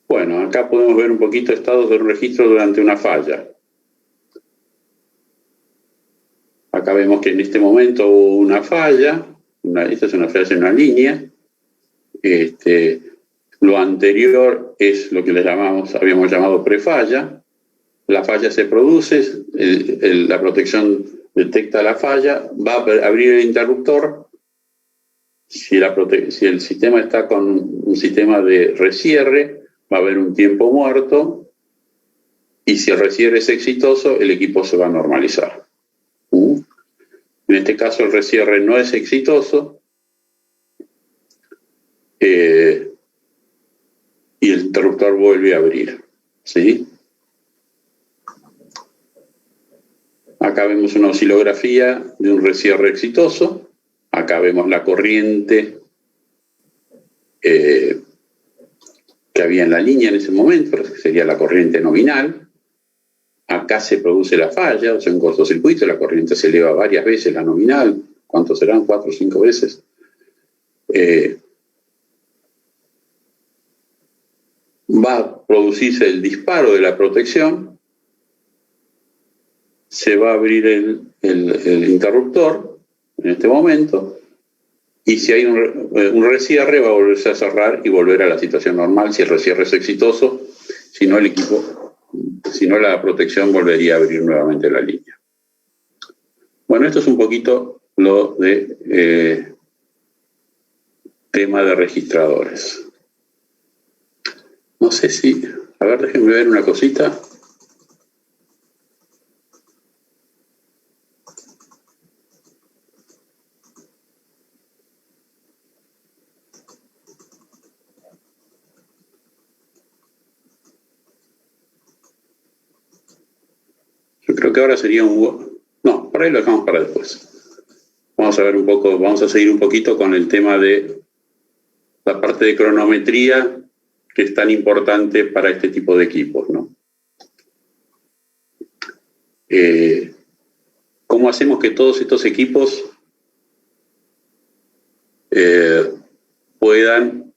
Bueno, acá podemos ver un poquito estados de un registro durante una falla. Acá vemos que en este momento hubo una falla, esta es una falla en una línea. Lo anterior es lo que habíamos llamado prefalla. La falla se produce, la protección detecta la falla, va a abrir el interruptor. Si el sistema está con un sistema de recierre, va a haber un tiempo muerto, y si el recierre es exitoso, el equipo se va a normalizar. En este caso el recierre no es exitoso, y el interruptor vuelve a abrir, ¿sí? Acá vemos una oscilografía de un recierre exitoso. Acá vemos la corriente que había en la línea en ese momento, que sería la corriente nominal. Acá se produce la falla, o sea, un cortocircuito, la corriente se eleva varias veces la nominal. ¿Cuántos serán? 4 o 5 veces. Va a producirse el disparo de la protección. Se va a abrir el interruptor en este momento, y si hay un recierre va a volverse a cerrar y volver a la situación normal si el recierre es exitoso. Si no, la protección volvería a abrir nuevamente la línea. Bueno, esto es un poquito lo de tema de registradores. No sé si... A ver, déjenme ver una cosita. Yo creo que ahora sería no, por ahí lo dejamos para después. Vamos a seguir un poquito con el tema de la parte de cronometría, que es tan importante para este tipo de equipos, ¿no? ¿Cómo hacemos que todos estos equipos puedan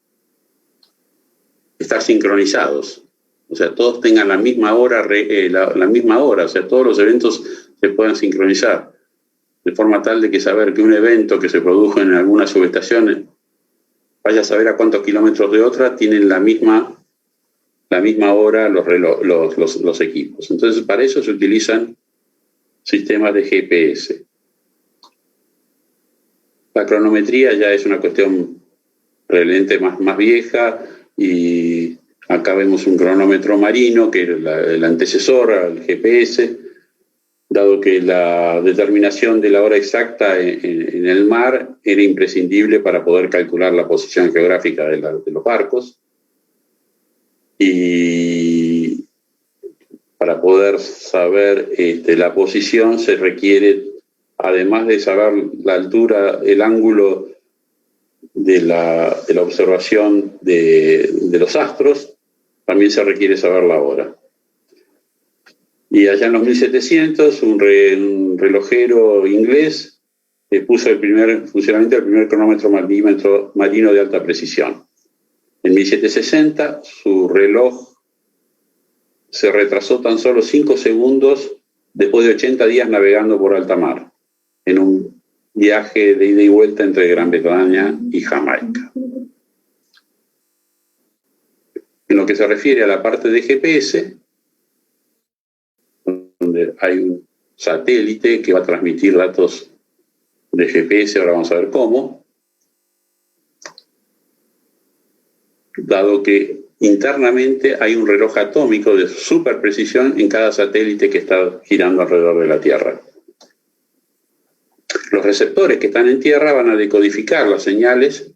estar sincronizados? O sea, todos tengan la misma hora, o sea, todos los eventos se puedan sincronizar, de forma tal de que saber que un evento que se produjo en alguna subestación, vaya a saber a cuántos kilómetros de otra, tienen la misma hora los equipos. Entonces, para eso se utilizan sistemas de GPS. La cronometría ya es una cuestión realmente más vieja, y acá vemos un cronómetro marino, que es el antecesor al GPS. dado que la determinación de la hora exacta en el mar era imprescindible para poder calcular la posición geográfica de los barcos. Y para poder saber la posición se requiere, además de saber la altura, el ángulo de la observación de los astros, también se requiere saber la hora. Y allá en los 1700, un relojero inglés puso en funcionamiento el primer cronómetro marino de alta precisión. En 1760, su reloj se retrasó tan solo 5 segundos después de 80 días navegando por alta mar, en un viaje de ida y vuelta entre Gran Bretaña y Jamaica. En lo que se refiere a la parte de GPS, donde hay un satélite que va a transmitir datos de GPS, ahora vamos a ver cómo, dado que internamente hay un reloj atómico de super precisión en cada satélite que está girando alrededor de la Tierra. Los receptores que están en Tierra van a decodificar las señales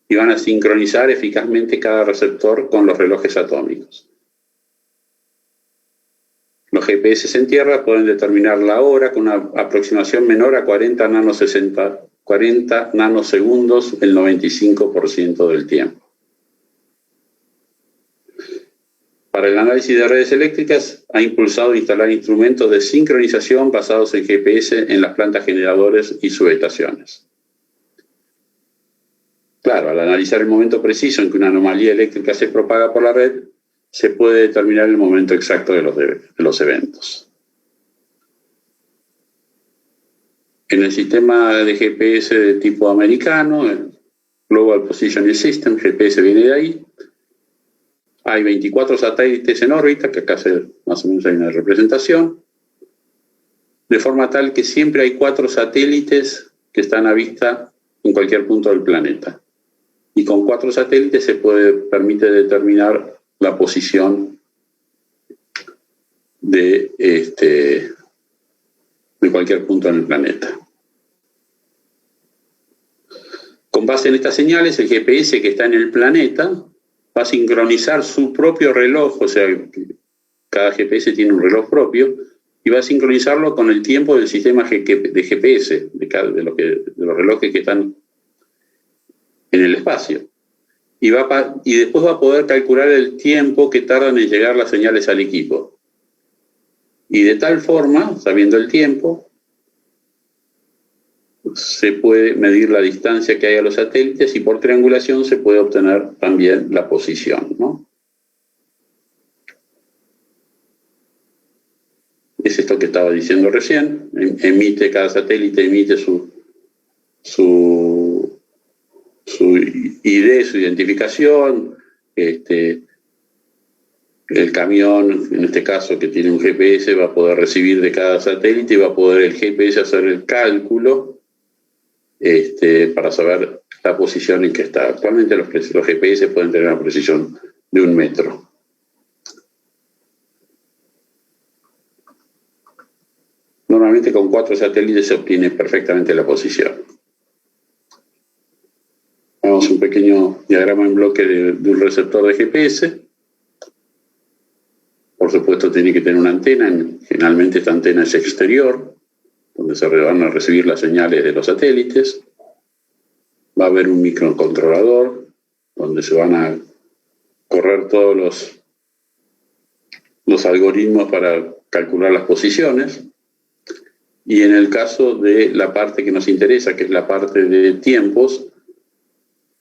y van a sincronizar eficazmente cada receptor con los relojes atómicos. Los GPS en Tierra pueden determinar la hora con una aproximación menor a 40 nanosegundos el 95% del tiempo. Para el análisis de redes eléctricas, ha impulsado instalar instrumentos de sincronización basados en GPS en las plantas generadoras y subestaciones. Claro, al analizar el momento preciso en que una anomalía eléctrica se propaga por la red, se puede determinar el momento exacto de los eventos. En el sistema de GPS de tipo americano, el Global Positioning System, GPS viene de ahí, hay 24 satélites en órbita, que acá más o menos hay una representación, de forma tal que siempre hay 4 satélites que están a vista en cualquier punto del planeta. Y con 4 satélites se permite determinar la posición de cualquier punto en el planeta. Con base en estas señales, el GPS que está en el planeta va a sincronizar su propio reloj, o sea, cada GPS tiene un reloj propio, y va a sincronizarlo con el tiempo del sistema de GPS, de los relojes que están en el espacio. Y después va a poder calcular el tiempo que tardan en llegar las señales al equipo. Y de tal forma, sabiendo el tiempo, se puede medir la distancia que hay a los satélites y por triangulación se puede obtener también la posición, ¿no? Es esto que estaba diciendo recién. Cada satélite emite su ID, su identificación. El camión, en este caso que tiene un GPS, va a poder recibir de cada satélite y va a poder el GPS hacer el cálculo para saber la posición en que está. Actualmente los GPS pueden tener una precisión de 1 metro. Normalmente con 4 satélites se obtiene perfectamente la posición. Vamos a un pequeño diagrama en bloque de un receptor de GPS. Por supuesto tiene que tener una antena, generalmente esta antena es exterior, donde se van a recibir las señales de los satélites. Va a haber un microcontrolador, donde se van a correr todos los algoritmos para calcular las posiciones. Y en el caso de la parte que nos interesa, que es la parte de tiempos,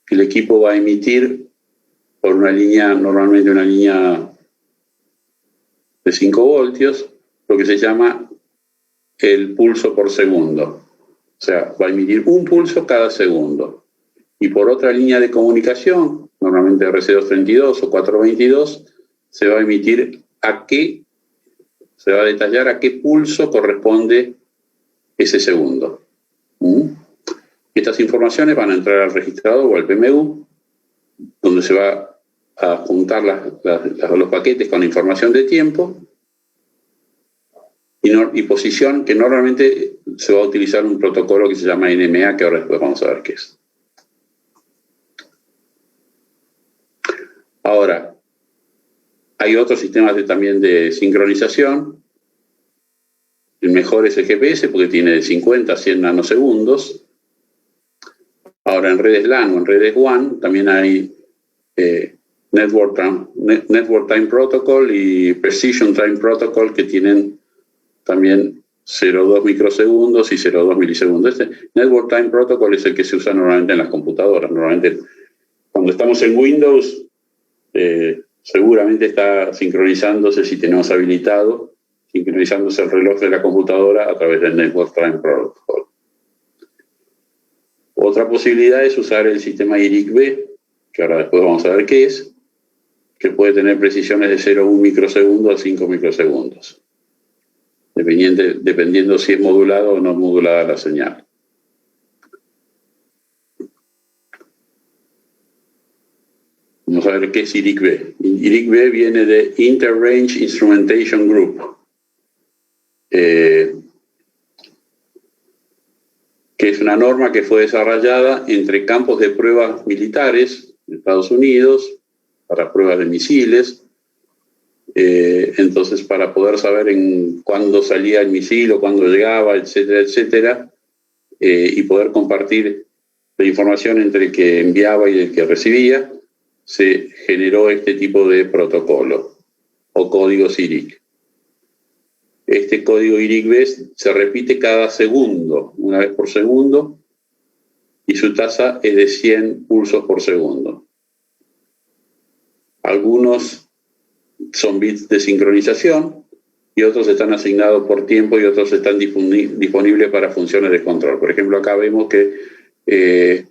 el equipo va a emitir por una línea, normalmente una línea de 5 voltios, lo que se llama el pulso por segundo. O sea, va a emitir un pulso cada segundo. Y por otra línea de comunicación, normalmente RC232 o 422, se va a detallar a qué pulso corresponde ese segundo. Estas informaciones van a entrar al registrador o al PMU, donde se va a juntar los paquetes con la información de tiempo, y posición, que normalmente se va a utilizar un protocolo que se llama NMA, que ahora después vamos a ver qué es. Ahora, hay otros sistemas también de sincronización. El mejor es el GPS porque tiene de 50 a 100 nanosegundos. Ahora en redes LAN o en redes WAN también hay Network Time Protocol y Precision Time Protocol que tienen también 0,2 microsegundos y 0,2 milisegundos. Este Network Time Protocol es el que se usa normalmente en las computadoras. Normalmente cuando estamos en Windows seguramente está sincronizándose, si tenemos habilitado, sincronizándose el reloj de la computadora a través del Network Time Protocol. Otra posibilidad es usar el sistema IRIC-B, que ahora después vamos a ver qué es, que puede tener precisiones de 0,1 microsegundos a 5 microsegundos, dependiendo si es modulado o no modulada la señal. Vamos a ver qué es IRIC-B. IRIC-B viene de Inter-Range Instrumentation Group, que es una norma que fue desarrollada entre campos de pruebas militares de Estados Unidos para pruebas de misiles. Entonces, para poder saber en cuándo salía el misil o cuándo llegaba, etcétera, etcétera, y poder compartir la información entre el que enviaba y el que recibía, se generó este tipo de protocolo o códigos IRIC. Este código IRIC-B se repite cada segundo, una vez por segundo, y su tasa es de 100 pulsos por segundo. Algunos son bits de sincronización y otros están asignados por tiempo y otros están disponibles para funciones de control. Por ejemplo, acá vemos que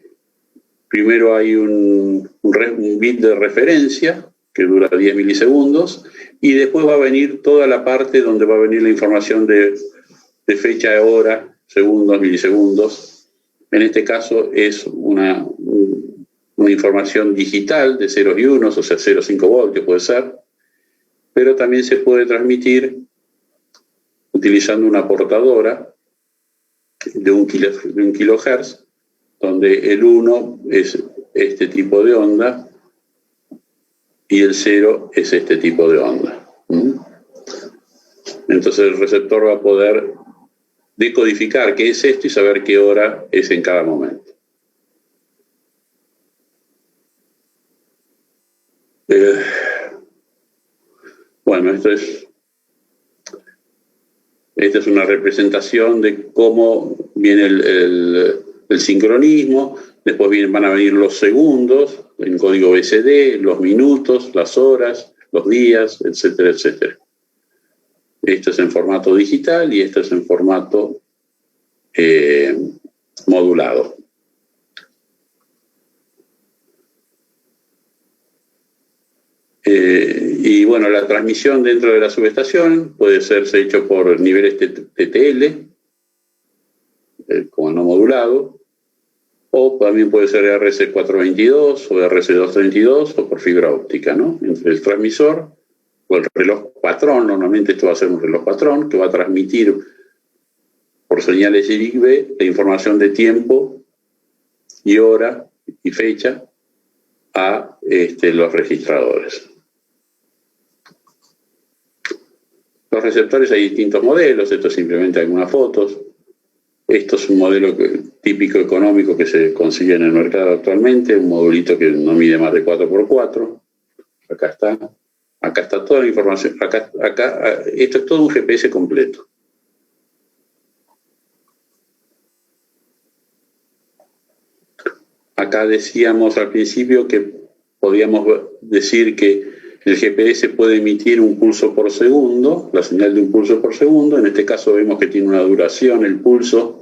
primero hay un bit de referencia que dura 10 milisegundos y después va a venir toda la parte donde va a venir la información de fecha, hora, segundos, milisegundos. En este caso es una información digital de ceros y unos, o sea, 0,5 voltios puede ser, pero también se puede transmitir utilizando una portadora de 1 kilohertz, donde el 1 es este tipo de onda y el 0 es este tipo de onda. Entonces el receptor va a poder decodificar qué es esto y saber qué hora es en cada momento. Bueno, esta es una representación de cómo viene el sincronismo. Después van a venir los segundos en código BCD, los minutos, las horas, los días, etcétera, etcétera. Esto es en formato digital y esto es en formato modulado. Y bueno, la transmisión dentro de la subestación puede serse hecho por niveles TTL, como no modulado, o también puede ser RC422 o RC232 o por fibra óptica, ¿no? Entre el transmisor o el reloj patrón. Normalmente esto va a ser un reloj patrón que va a transmitir por señales IRIC-B la información de tiempo y hora y fecha a los registradores. Los receptores hay distintos modelos, esto es simplemente algunas fotos. Esto es un modelo típico económico que se consigue en el mercado actualmente, un modulito que no mide más de 4x4. Acá está toda la información. Esto es todo un GPS completo. Acá decíamos al principio que podíamos decir que el GPS puede emitir un pulso por segundo, la señal de un pulso por segundo. En este caso vemos que tiene una duración, el pulso,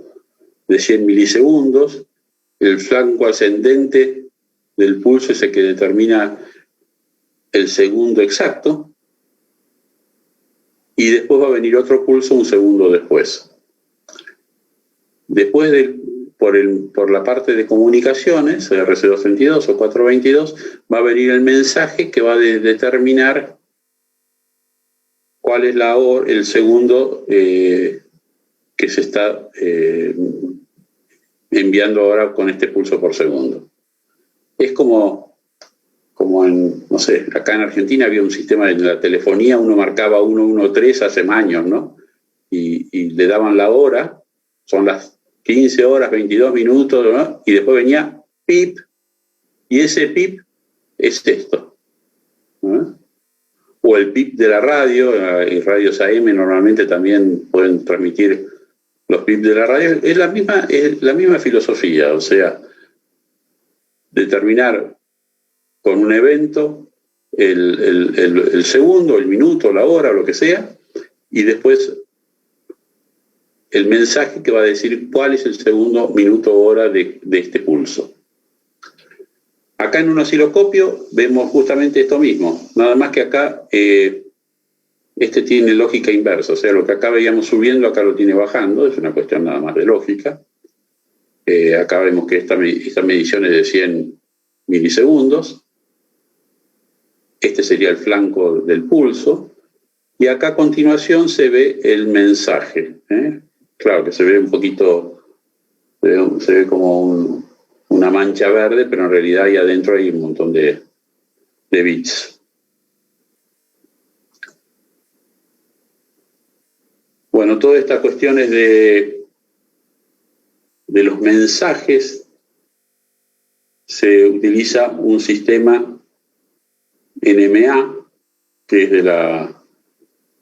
de 100 milisegundos. El flanco ascendente del pulso es el que determina el segundo exacto. Y después va a venir otro pulso un segundo después. Después por la parte de comunicaciones, RC232 o 422, va a venir el mensaje que va a determinar cuál es el segundo que se está enviando ahora con este pulso por segundo. Es como en, no sé, acá en Argentina había un sistema de la telefonía, uno marcaba 113 hace años, ¿no? Y le daban la hora, son las 15 horas, 22 minutos, ¿no? Y después venía pip, y ese pip es esto, ¿no? O el pip de la radio, y radios AM normalmente también pueden transmitir los pips de la radio, es la misma filosofía, o sea, determinar con un evento el segundo, el minuto, la hora, lo que sea, y después el mensaje que va a decir cuál es el segundo, minuto, hora de este pulso. Acá en un osciloscopio vemos justamente esto mismo, nada más que acá este tiene lógica inversa, o sea, lo que acá veíamos subiendo, acá lo tiene bajando, es una cuestión nada más de lógica. Acá vemos que esta medición es de 100 milisegundos. Este sería el flanco del pulso. Y acá a continuación se ve el mensaje. Claro que se ve un poquito, se ve como una mancha verde, pero en realidad ahí adentro hay un montón de bits. Bueno, todas estas cuestiones de los mensajes, se utiliza un sistema NMA, que es de la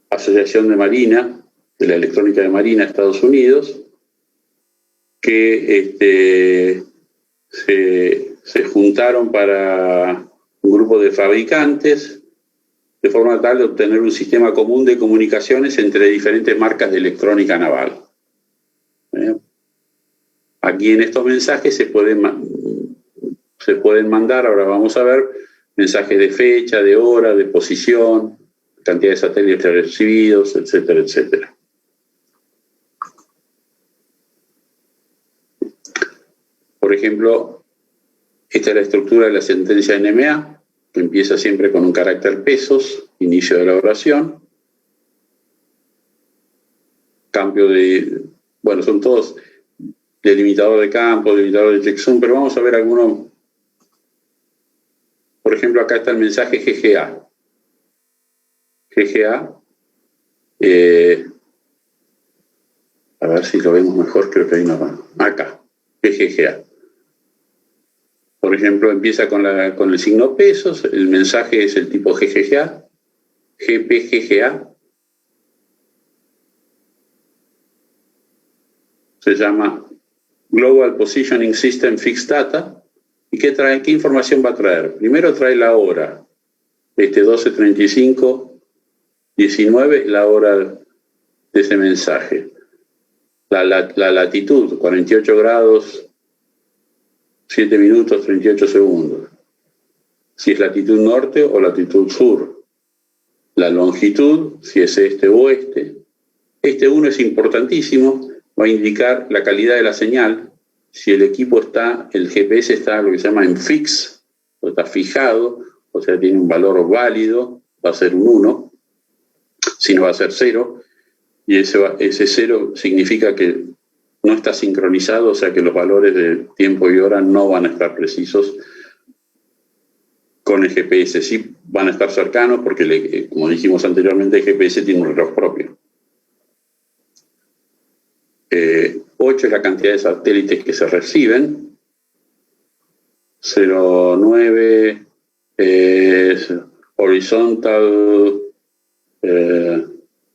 Asociación de Marina, de la Electrónica de Marina de Estados Unidos, que se juntaron para un grupo de fabricantes de forma tal de obtener un sistema común de comunicaciones entre diferentes marcas de electrónica naval. Aquí en estos mensajes se pueden mandar, ahora vamos a ver, mensajes de fecha, de hora, de posición, cantidad de satélites recibidos, etcétera, etcétera. Por ejemplo, esta es la estructura de la sentencia NMA, que empieza siempre con un carácter pesos, inicio de la oración, cambio bueno, son todos delimitador de campo, delimitador de checksum, pero vamos a ver algunos. Por ejemplo, acá está el mensaje GGA. GGA, a ver si lo vemos mejor, creo que hay una. Acá, GGA. Por ejemplo, empieza con el signo pesos, el mensaje es el tipo GGA, GPGGA. Se llama Global Positioning System Fixed Data. ¿Y qué información va a traer? Primero trae la hora. 12:35:19 es la hora de ese mensaje. La latitud, 48 grados, 7 minutos, 38 segundos. Si es latitud norte o latitud sur. La longitud, si es este o oeste. Este 1 es importantísimo, va a indicar la calidad de la señal. Si el equipo el GPS está lo que se llama en fix, o está fijado, o sea, tiene un valor válido, va a ser un 1, si no va a ser 0, y ese 0 significa que no está sincronizado, o sea que los valores de tiempo y hora no van a estar precisos con el GPS. Sí van a estar cercanos porque, como dijimos anteriormente, el GPS tiene un reloj propio. 8 es la cantidad de satélites que se reciben. 0,9 es horizontal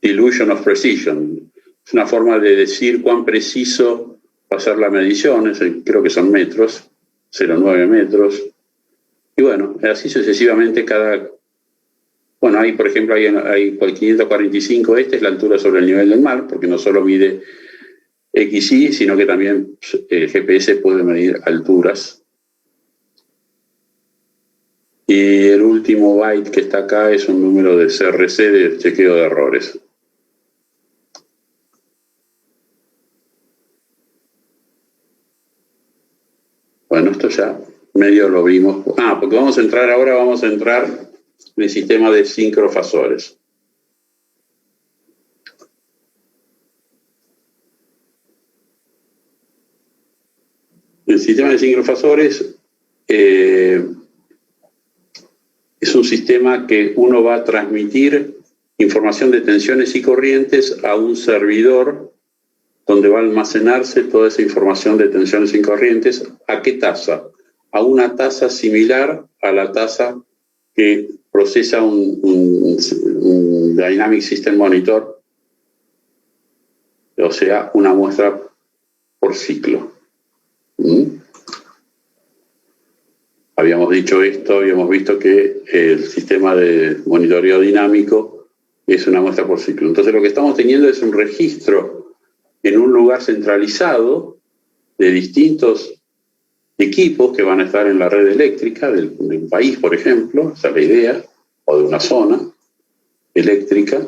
illusion of precision. Es una forma de decir cuán preciso va a ser la medición, creo que son metros, 0,9 metros. Y bueno, así sucesivamente bueno, ahí por ejemplo hay 545, es la altura sobre el nivel del mar, porque no solo mide XY, sino que también el GPS puede medir alturas. Y el último byte que está acá es un número de CRC, de chequeo de errores. Bueno, esto ya medio lo vimos. Porque vamos a entrar en el sistema de sincrofasores. sistema de sincrofasores es un sistema que uno va a transmitir información de tensiones y corrientes a un servidor donde va a almacenarse toda esa información de tensiones y corrientes. ¿A qué tasa? A una tasa similar a la tasa que procesa un Dynamic System Monitor, o sea, una muestra por ciclo. Habíamos dicho esto, habíamos visto que el sistema de monitoreo dinámico es una muestra por ciclo. Entonces lo que estamos teniendo es un registro en un lugar centralizado de distintos equipos que van a estar en la red eléctrica de un país, por ejemplo, esa es la idea, o de una zona eléctrica,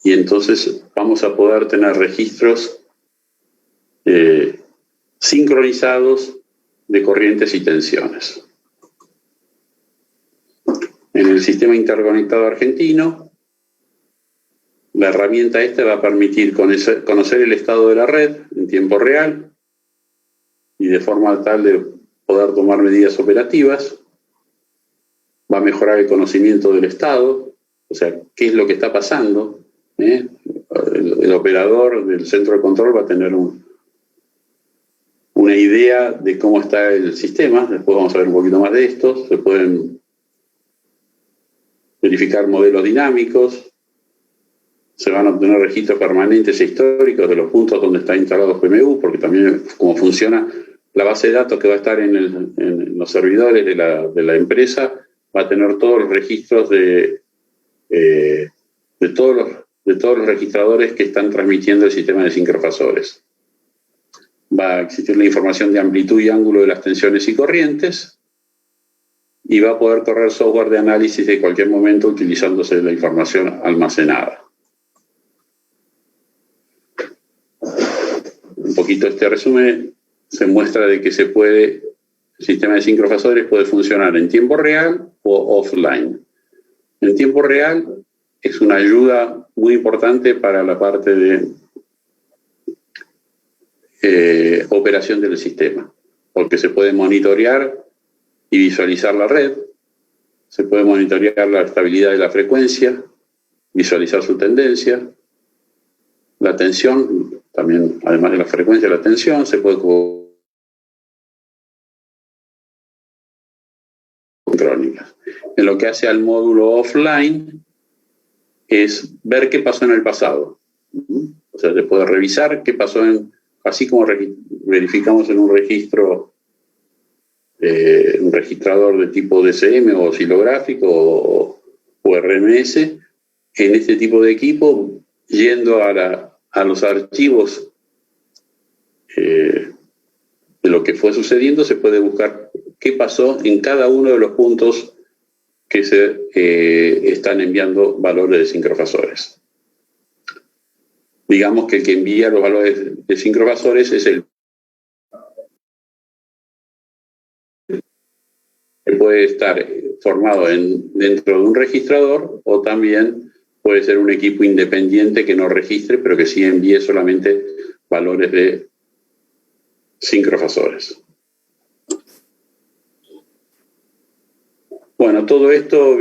y entonces vamos a poder tener registros sincronizados de corrientes y tensiones. En el sistema interconectado argentino, la herramienta esta va a permitir conocer el estado de la red en tiempo real y de forma tal de poder tomar medidas operativas. Va a mejorar el conocimiento del estado, o sea, qué es lo que está pasando. El operador del centro de control va a tener una idea de cómo está el sistema. Después vamos a ver un poquito más de esto. Se pueden verificar modelos dinámicos, se van a obtener registros permanentes e históricos de los puntos donde está instalado PMU, porque también como funciona la base de datos que va a estar en los servidores de la empresa, va a tener todos los registros de todos los registradores que están transmitiendo el sistema de sincrofasores. Va a existir la información de amplitud y ángulo de las tensiones y corrientes, y va a poder correr software de análisis de cualquier momento utilizándose la información almacenada. Un poquito este resumen se muestra de que el sistema de sincrofasores puede funcionar en tiempo real o offline. En tiempo real es una ayuda muy importante para la parte de operación del sistema, porque se puede monitorear y visualizar la red, se puede monitorear la estabilidad de la frecuencia, visualizar su tendencia, la tensión, también además de la frecuencia, la tensión, se puede crónicas. En lo que hace al módulo offline es ver qué pasó en el pasado. O sea, se puede revisar qué pasó así como verificamos en un registro, un registrador de tipo DCM o oscilográfico o RMS, en este tipo de equipo, yendo a los archivos de lo que fue sucediendo, se puede buscar qué pasó en cada uno de los puntos que se están enviando valores de sincrofasores. Digamos que el que envía los valores de sincrofasores es que puede estar formado dentro de un registrador, o también puede ser un equipo independiente que no registre, pero que sí envíe solamente valores de sincrofasores. Bueno, todo esto,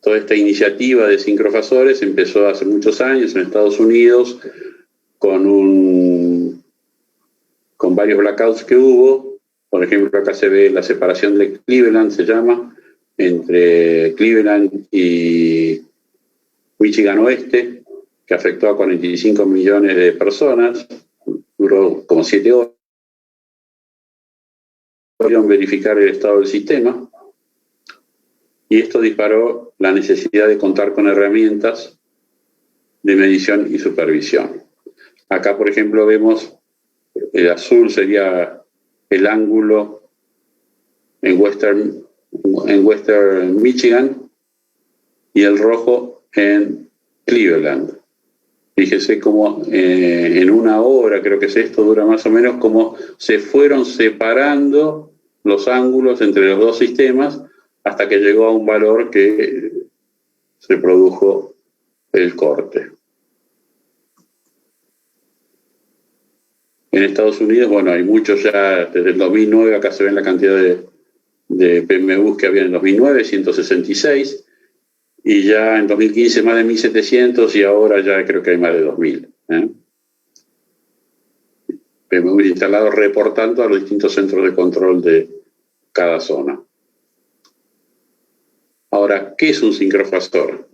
toda esta iniciativa de sincrofasores empezó hace muchos años en Estados Unidos con varios blackouts que hubo. Por ejemplo, acá se ve la separación de Cleveland, se llama, entre Cleveland y Michigan Oeste, que afectó a 45 millones de personas, duró como 7 horas. Pudieron verificar el estado del sistema, y esto disparó la necesidad de contar con herramientas de medición y supervisión. Acá, por ejemplo, vemos el azul sería el ángulo en Western Michigan y el rojo en Cleveland. Fíjese cómo en una hora, creo que esto dura más o menos, cómo se fueron separando los ángulos entre los dos sistemas hasta que llegó a un valor que se produjo el corte. En Estados Unidos, bueno, hay muchos ya, desde el 2009 acá se ven la cantidad de PMUs que había en el 2009, 166, y ya en 2015 más de 1.700 y ahora ya creo que hay más de 2.000. PMUs instalados reportando a los distintos centros de control de cada zona. Ahora, ¿qué es un sincrofasor?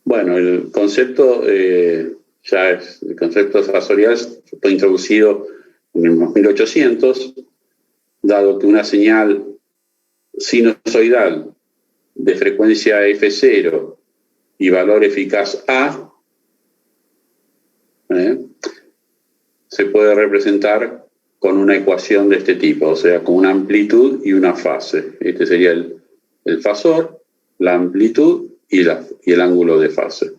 Bueno, el concepto el concepto fasorial fue introducido en el 1800, dado que una señal sinusoidal de frecuencia F0 y valor eficaz A se puede representar con una ecuación de este tipo, o sea, con una amplitud y una fase. Este sería el fasor, la amplitud y el ángulo de fase.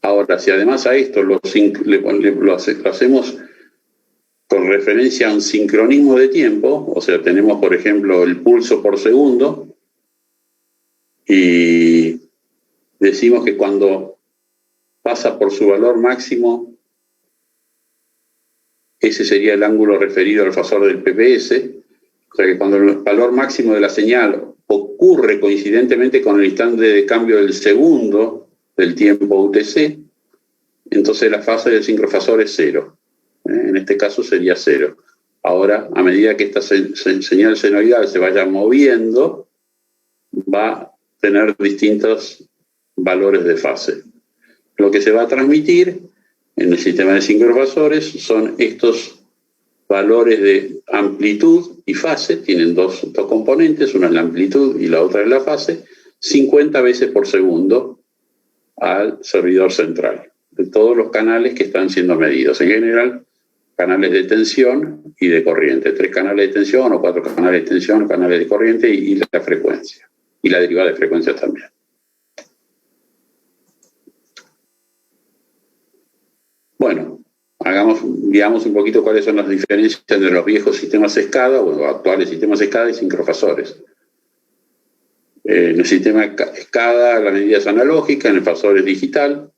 Ahora, si además a esto lo hacemos con referencia a un sincronismo de tiempo, o sea, tenemos, por ejemplo, el pulso por segundo, y decimos que cuando pasa por su valor máximo, ese sería el ángulo referido al fasor del PPS, o sea que cuando el valor máximo de la señal ocurre coincidentemente con el instante de cambio del segundo del tiempo UTC, entonces la fase del sincrofasor es 0. En este caso sería 0. Ahora, a medida que esta señal senoidal se vaya moviendo, va a tener distintos valores de fase. Lo que se va a transmitir en el sistema de sincrofasores son estos valores de amplitud y fase, tienen dos componentes, una es la amplitud y la otra es la fase, 50 veces por segundo al servidor central, de todos los canales que están siendo medidos. En general, canales de tensión y de corriente, 3 canales de tensión o 4 canales de tensión, canales de corriente y la frecuencia, y la derivada de frecuencia también. Bueno, veamos un poquito cuáles son las diferencias entre los viejos sistemas SCADA, o los actuales sistemas SCADA y sincrofasores. En el sistema SCADA la medida es analógica, en el fasor es digital.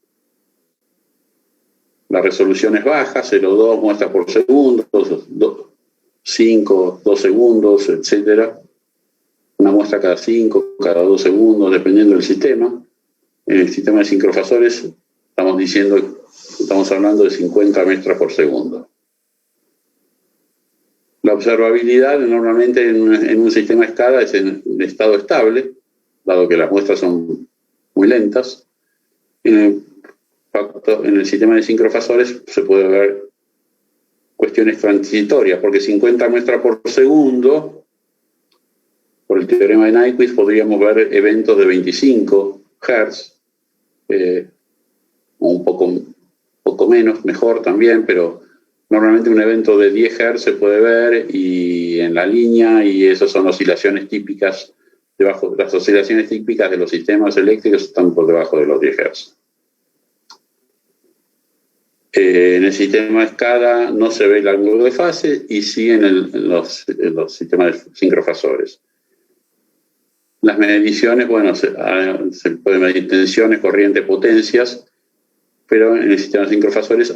La resolución es baja, 0,2 muestras por segundo, 5, 2 segundos, etc. Una muestra cada 5, cada 2 segundos, dependiendo del sistema. En el sistema de sincrofasores estamos hablando de 50 muestras por segundo. La observabilidad normalmente en un sistema SCADA es en estado estable, dado que las muestras son muy lentas. En el sistema de sincrofasores se puede ver cuestiones transitorias, porque 50 muestras por segundo, por el teorema de Nyquist, podríamos ver eventos de 25 Hz, o un poco menos, mejor también, pero normalmente un evento de 10 Hz se puede ver y en la línea, y esas son oscilaciones típicas, las oscilaciones típicas de los sistemas eléctricos están por debajo de los 10 Hz. En el sistema SCADA no se ve el ángulo de fase y sí en los sistemas de sincrofasores. Las mediciones, bueno, se pueden medir tensiones, corrientes, potencias, pero en el sistema de sincrofasores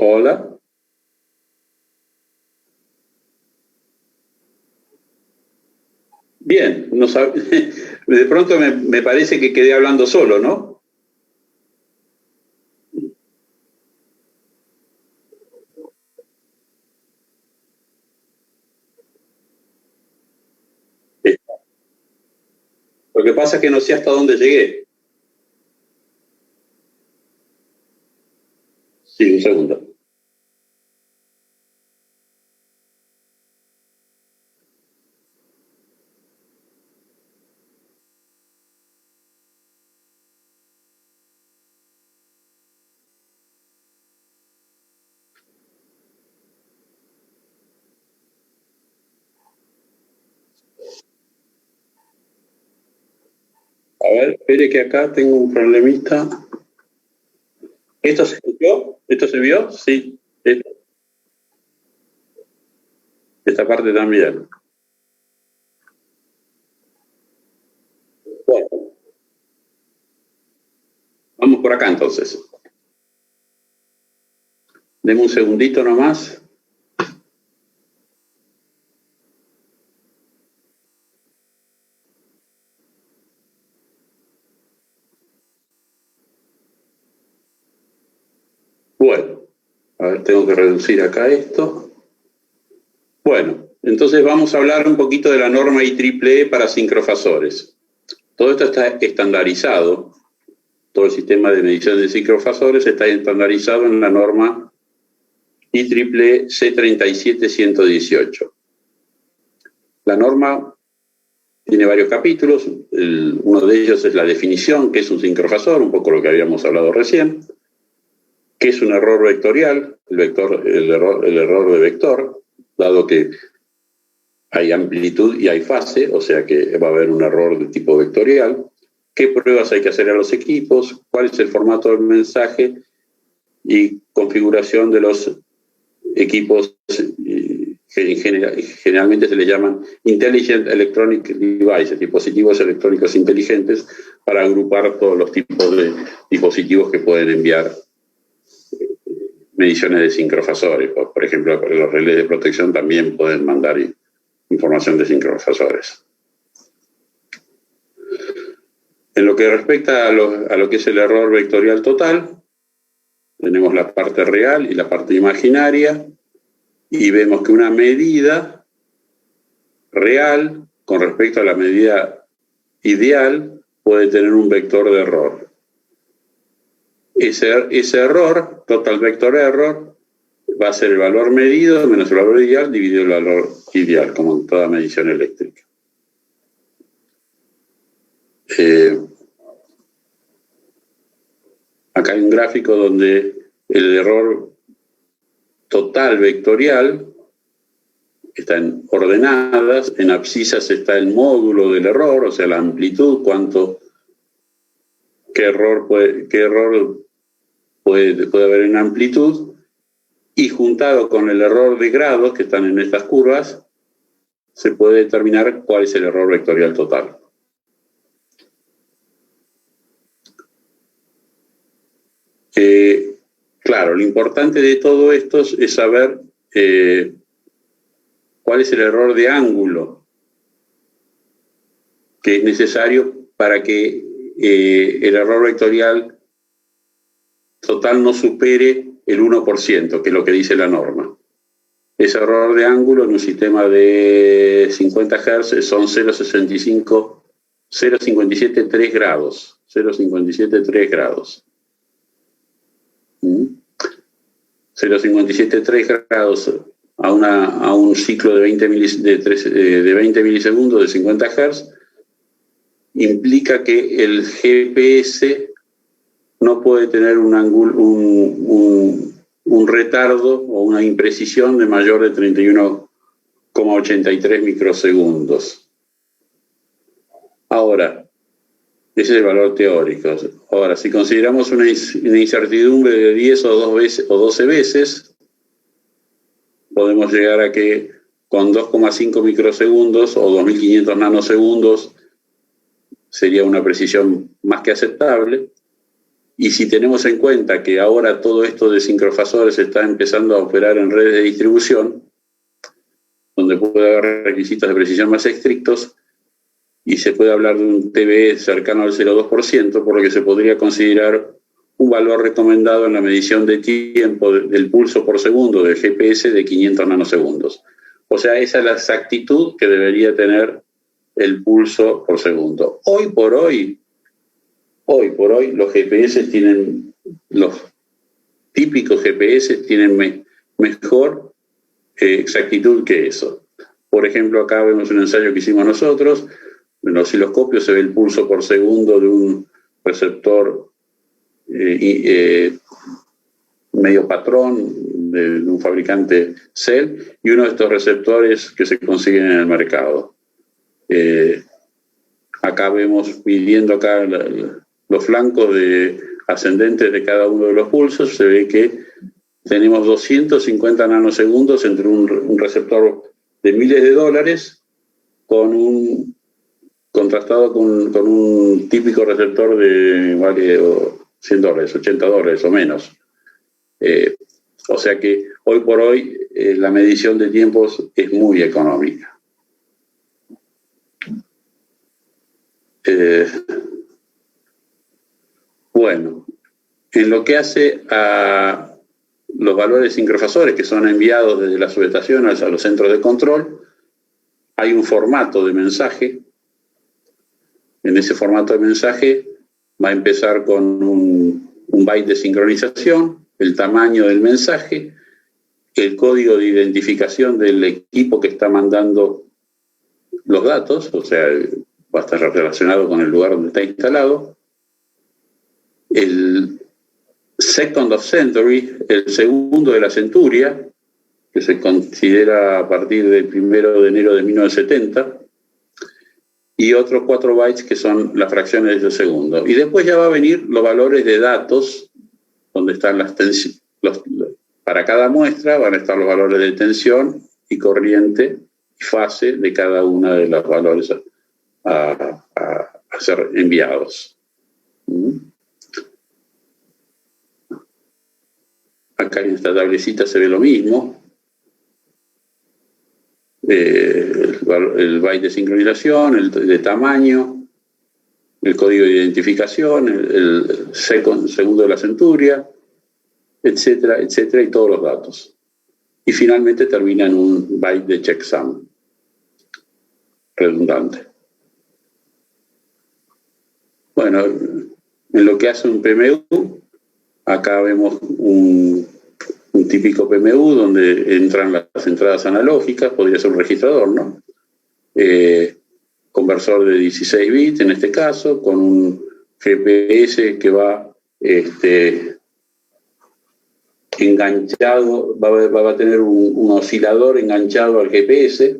Hola. Bien, no de pronto me parece que quedé hablando solo, ¿no? Lo que pasa es que no sé hasta dónde llegué. Sí, un segundo. A ver, espere que acá tengo un problemita. ¿Esto se escuchó? ¿Esto se vio? Sí. Esta parte también. Bueno, vamos por acá entonces. Deme un segundito nomás. Bueno, a ver, tengo que reducir acá esto. Bueno, entonces vamos a hablar un poquito de la norma IEEE para sincrofasores. Todo esto está estandarizado. Todo el sistema de medición de sincrofasores está estandarizado en la norma IEEE C37118. La norma tiene varios capítulos. Uno de ellos es la definición, que es un sincrofasor, un poco lo que habíamos hablado recién. ¿Qué es un error vectorial? El error de vector, dado que hay amplitud y hay fase, o sea que va a haber un error de tipo vectorial. ¿Qué pruebas hay que hacer a los equipos? ¿Cuál es el formato del mensaje? Y configuración de los equipos que generalmente se le llaman Intelligent Electronic Devices, dispositivos electrónicos inteligentes, para agrupar todos los tipos de dispositivos que pueden enviar mediciones de sincrofasores. Por ejemplo, los relés de protección también pueden mandar información de sincrofasores. En lo que respecta a lo que es el error vectorial total, tenemos la parte real y la parte imaginaria, y vemos que una medida real con respecto a la medida ideal puede tener un vector de error. Ese error, total vector error, va a ser el valor medido menos el valor ideal dividido el valor ideal, como en toda medición eléctrica. Acá hay un gráfico donde el error total vectorial está en ordenadas, en abscisas está el módulo del error, o sea, la amplitud, qué error puede haber en amplitud, y juntado con el error de grados que están en estas curvas, se puede determinar cuál es el error vectorial total. Claro, lo importante de todo esto es saber cuál es el error de ángulo que es necesario para que el error vectorial total no supere el 1%, que es lo que dice la norma. Ese error de ángulo en un sistema de 50 Hz son 0,573 grados. 0,573 grados. 0,573 grados a un ciclo de 20 milisegundos de 50 Hz implica que el GPS no puede tener un retardo o una imprecisión de mayor de 31,83 microsegundos. Ahora, ese es el valor teórico. Ahora, si consideramos una incertidumbre de 10 o 12 veces, podemos llegar a que con 2,5 microsegundos o 2.500 nanosegundos sería una precisión más que aceptable. Y si tenemos en cuenta que ahora todo esto de sincrofasores está empezando a operar en redes de distribución, donde puede haber requisitos de precisión más estrictos, y se puede hablar de un TBE cercano al 0,2%, por lo que se podría considerar un valor recomendado en la medición de tiempo del pulso por segundo del GPS de 500 nanosegundos. O sea, esa es la exactitud que debería tener el pulso por segundo. Hoy por hoy, los GPS tienen, los típicos GPS tienen mejor exactitud que eso. Por ejemplo, acá vemos un ensayo que hicimos nosotros. En los osciloscopios se ve el pulso por segundo de un receptor medio patrón de un fabricante Cell y uno de estos receptores que se consiguen en el mercado. Acá vemos, midiendo acá los flancos ascendentes de cada uno de los pulsos, se ve que tenemos 250 nanosegundos entre un receptor de miles de dólares contrastado con un típico receptor de vale $100, $80 o menos. O sea que hoy por hoy la medición de tiempos es muy económica. Bueno, en lo que hace a los valores sincrofasores que son enviados desde las subestaciones a los centros de control, hay un formato de mensaje. En ese formato de mensaje va a empezar con un byte de sincronización, el tamaño del mensaje, el código de identificación del equipo que está mandando los datos, o sea, va a estar relacionado con el lugar donde está instalado, el second of century, el segundo de la centuria, que se considera a partir del 1 de enero de 1970, y otros 4 bytes que son las fracciones de segundo. Y después ya va a venir los valores de datos, donde están las tensiones. Para cada muestra van a estar los valores de tensión y corriente y fase de cada una de los valores a ser enviados. Acá en esta tablecita se ve lo mismo. El byte de sincronización, el de tamaño, el código de identificación, el segundo de la centuria, etcétera, etcétera, y todos los datos. Y finalmente termina en un byte de checksum redundante. Bueno, en lo que hace un PMU, acá vemos un típico PMU donde entran las entradas analógicas, podría ser un registrador, ¿no? Conversor de 16 bits en este caso, con un GPS que va enganchado, va a tener un oscilador enganchado al GPS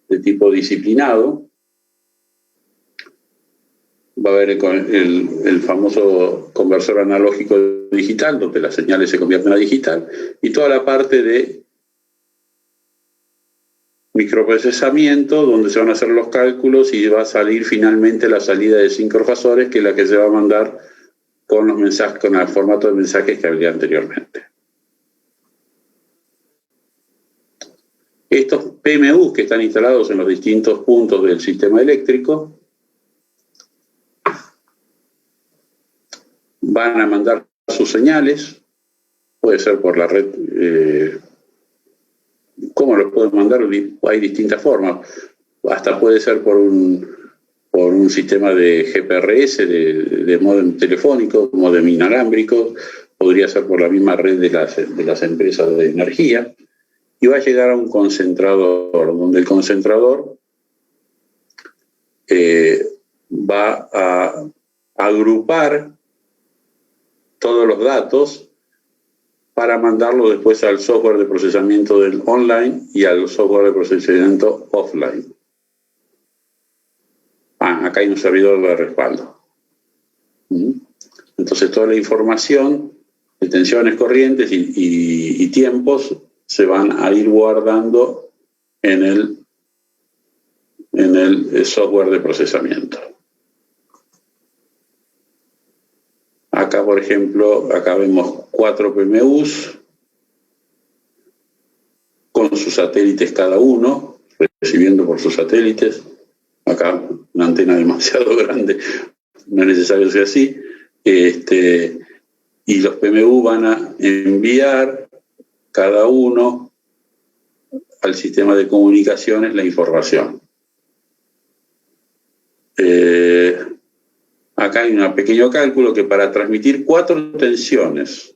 de tipo disciplinado. Va a haber el famoso conversor analógico digital, donde las señales se convierten a digital, y toda la parte de microprocesamiento, donde se van a hacer los cálculos y va a salir finalmente la salida de sincrofasores, que es la que se va a mandar con los mensajes, con el formato de mensajes que hablé anteriormente. Estos PMUs que están instalados en los distintos puntos del sistema eléctrico van a mandar sus señales, puede ser por la red. ¿Cómo los pueden mandar? Hay distintas formas. Hasta puede ser por un sistema de GPRS, de módem telefónico, módem inalámbrico, podría ser por la misma red de las empresas de energía, y va a llegar a un concentrador, donde el concentrador va a agrupar todos los datos para mandarlo después al software de procesamiento del online y al software de procesamiento offline. Acá hay un servidor de respaldo. Entonces toda la información de tensiones, corrientes y tiempos se van a ir guardando en el software de procesamiento. Acá Acá, por ejemplo, acá vemos 4 PMUs con sus satélites cada uno, recibiendo por sus satélites. Acá una antena demasiado grande, no es necesario que sea así. Y los PMU van a enviar cada uno al sistema de comunicaciones la información. Acá hay un pequeño cálculo que para transmitir 4 tensiones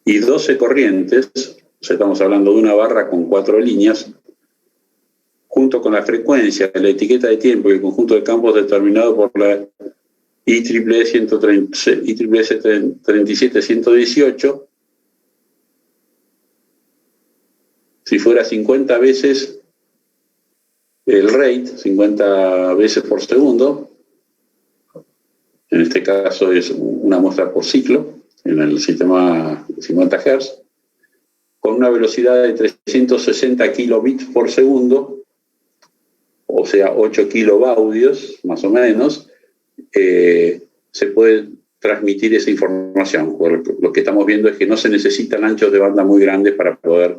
y 12 corrientes, o sea, estamos hablando de una barra con 4 líneas, junto con la frecuencia, la etiqueta de tiempo y el conjunto de campos determinado por la IEEE 37118, si fuera 50 veces el rate, 50 veces por segundo, en este caso es una muestra por ciclo, en el sistema 50 Hz, con una velocidad de 360 kilobits por segundo, o sea, 8 kilobaudios, más o menos, se puede transmitir esa información. Lo que estamos viendo es que no se necesitan anchos de banda muy grandes para poder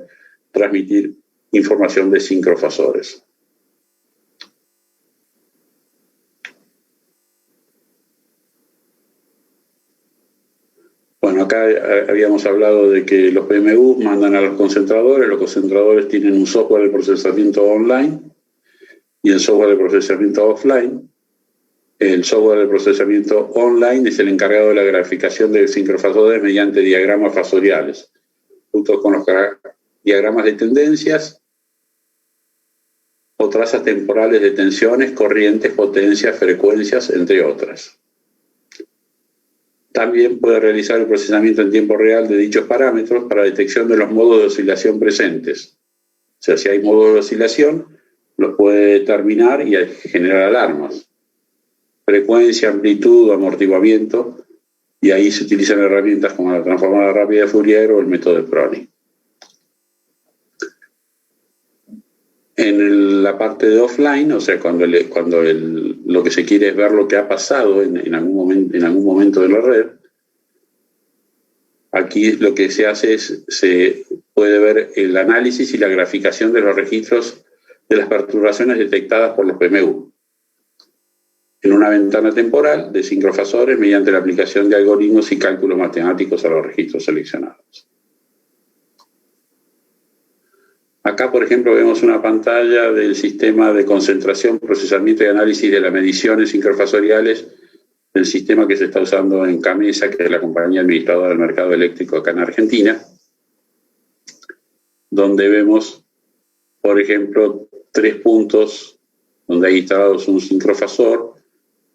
transmitir información de sincrofasores. Bueno, acá habíamos hablado de que los PMU mandan a los concentradores tienen un software de procesamiento online y el software de procesamiento offline. El software de procesamiento online es el encargado de la graficación de sincrofasores mediante diagramas fasoriales, junto con los diagramas de tendencias o trazas temporales de tensiones, corrientes, potencias, frecuencias, entre otras. También puede realizar el procesamiento en tiempo real de dichos parámetros para detección de los modos de oscilación presentes. O sea, si hay modos de oscilación, los puede determinar y generar alarmas. Frecuencia, amplitud, amortiguamiento, y ahí se utilizan herramientas como la transformada rápida de Fourier o el método de Prony. En la parte de offline, o sea, cuando lo que se quiere es ver lo que ha pasado en algún momento de la red, aquí lo que se hace es, se puede ver el análisis y la graficación de los registros de las perturbaciones detectadas por los PMU en una ventana temporal de sincrofasores mediante la aplicación de algoritmos y cálculos matemáticos a los registros seleccionados. Acá, por ejemplo, vemos una pantalla del sistema de concentración, procesamiento y análisis de las mediciones sincrofasoriales del sistema que se está usando en Camesa, que es la compañía administradora del mercado eléctrico acá en Argentina, donde vemos, por ejemplo, 3 puntos donde hay instalados un sincrofasor,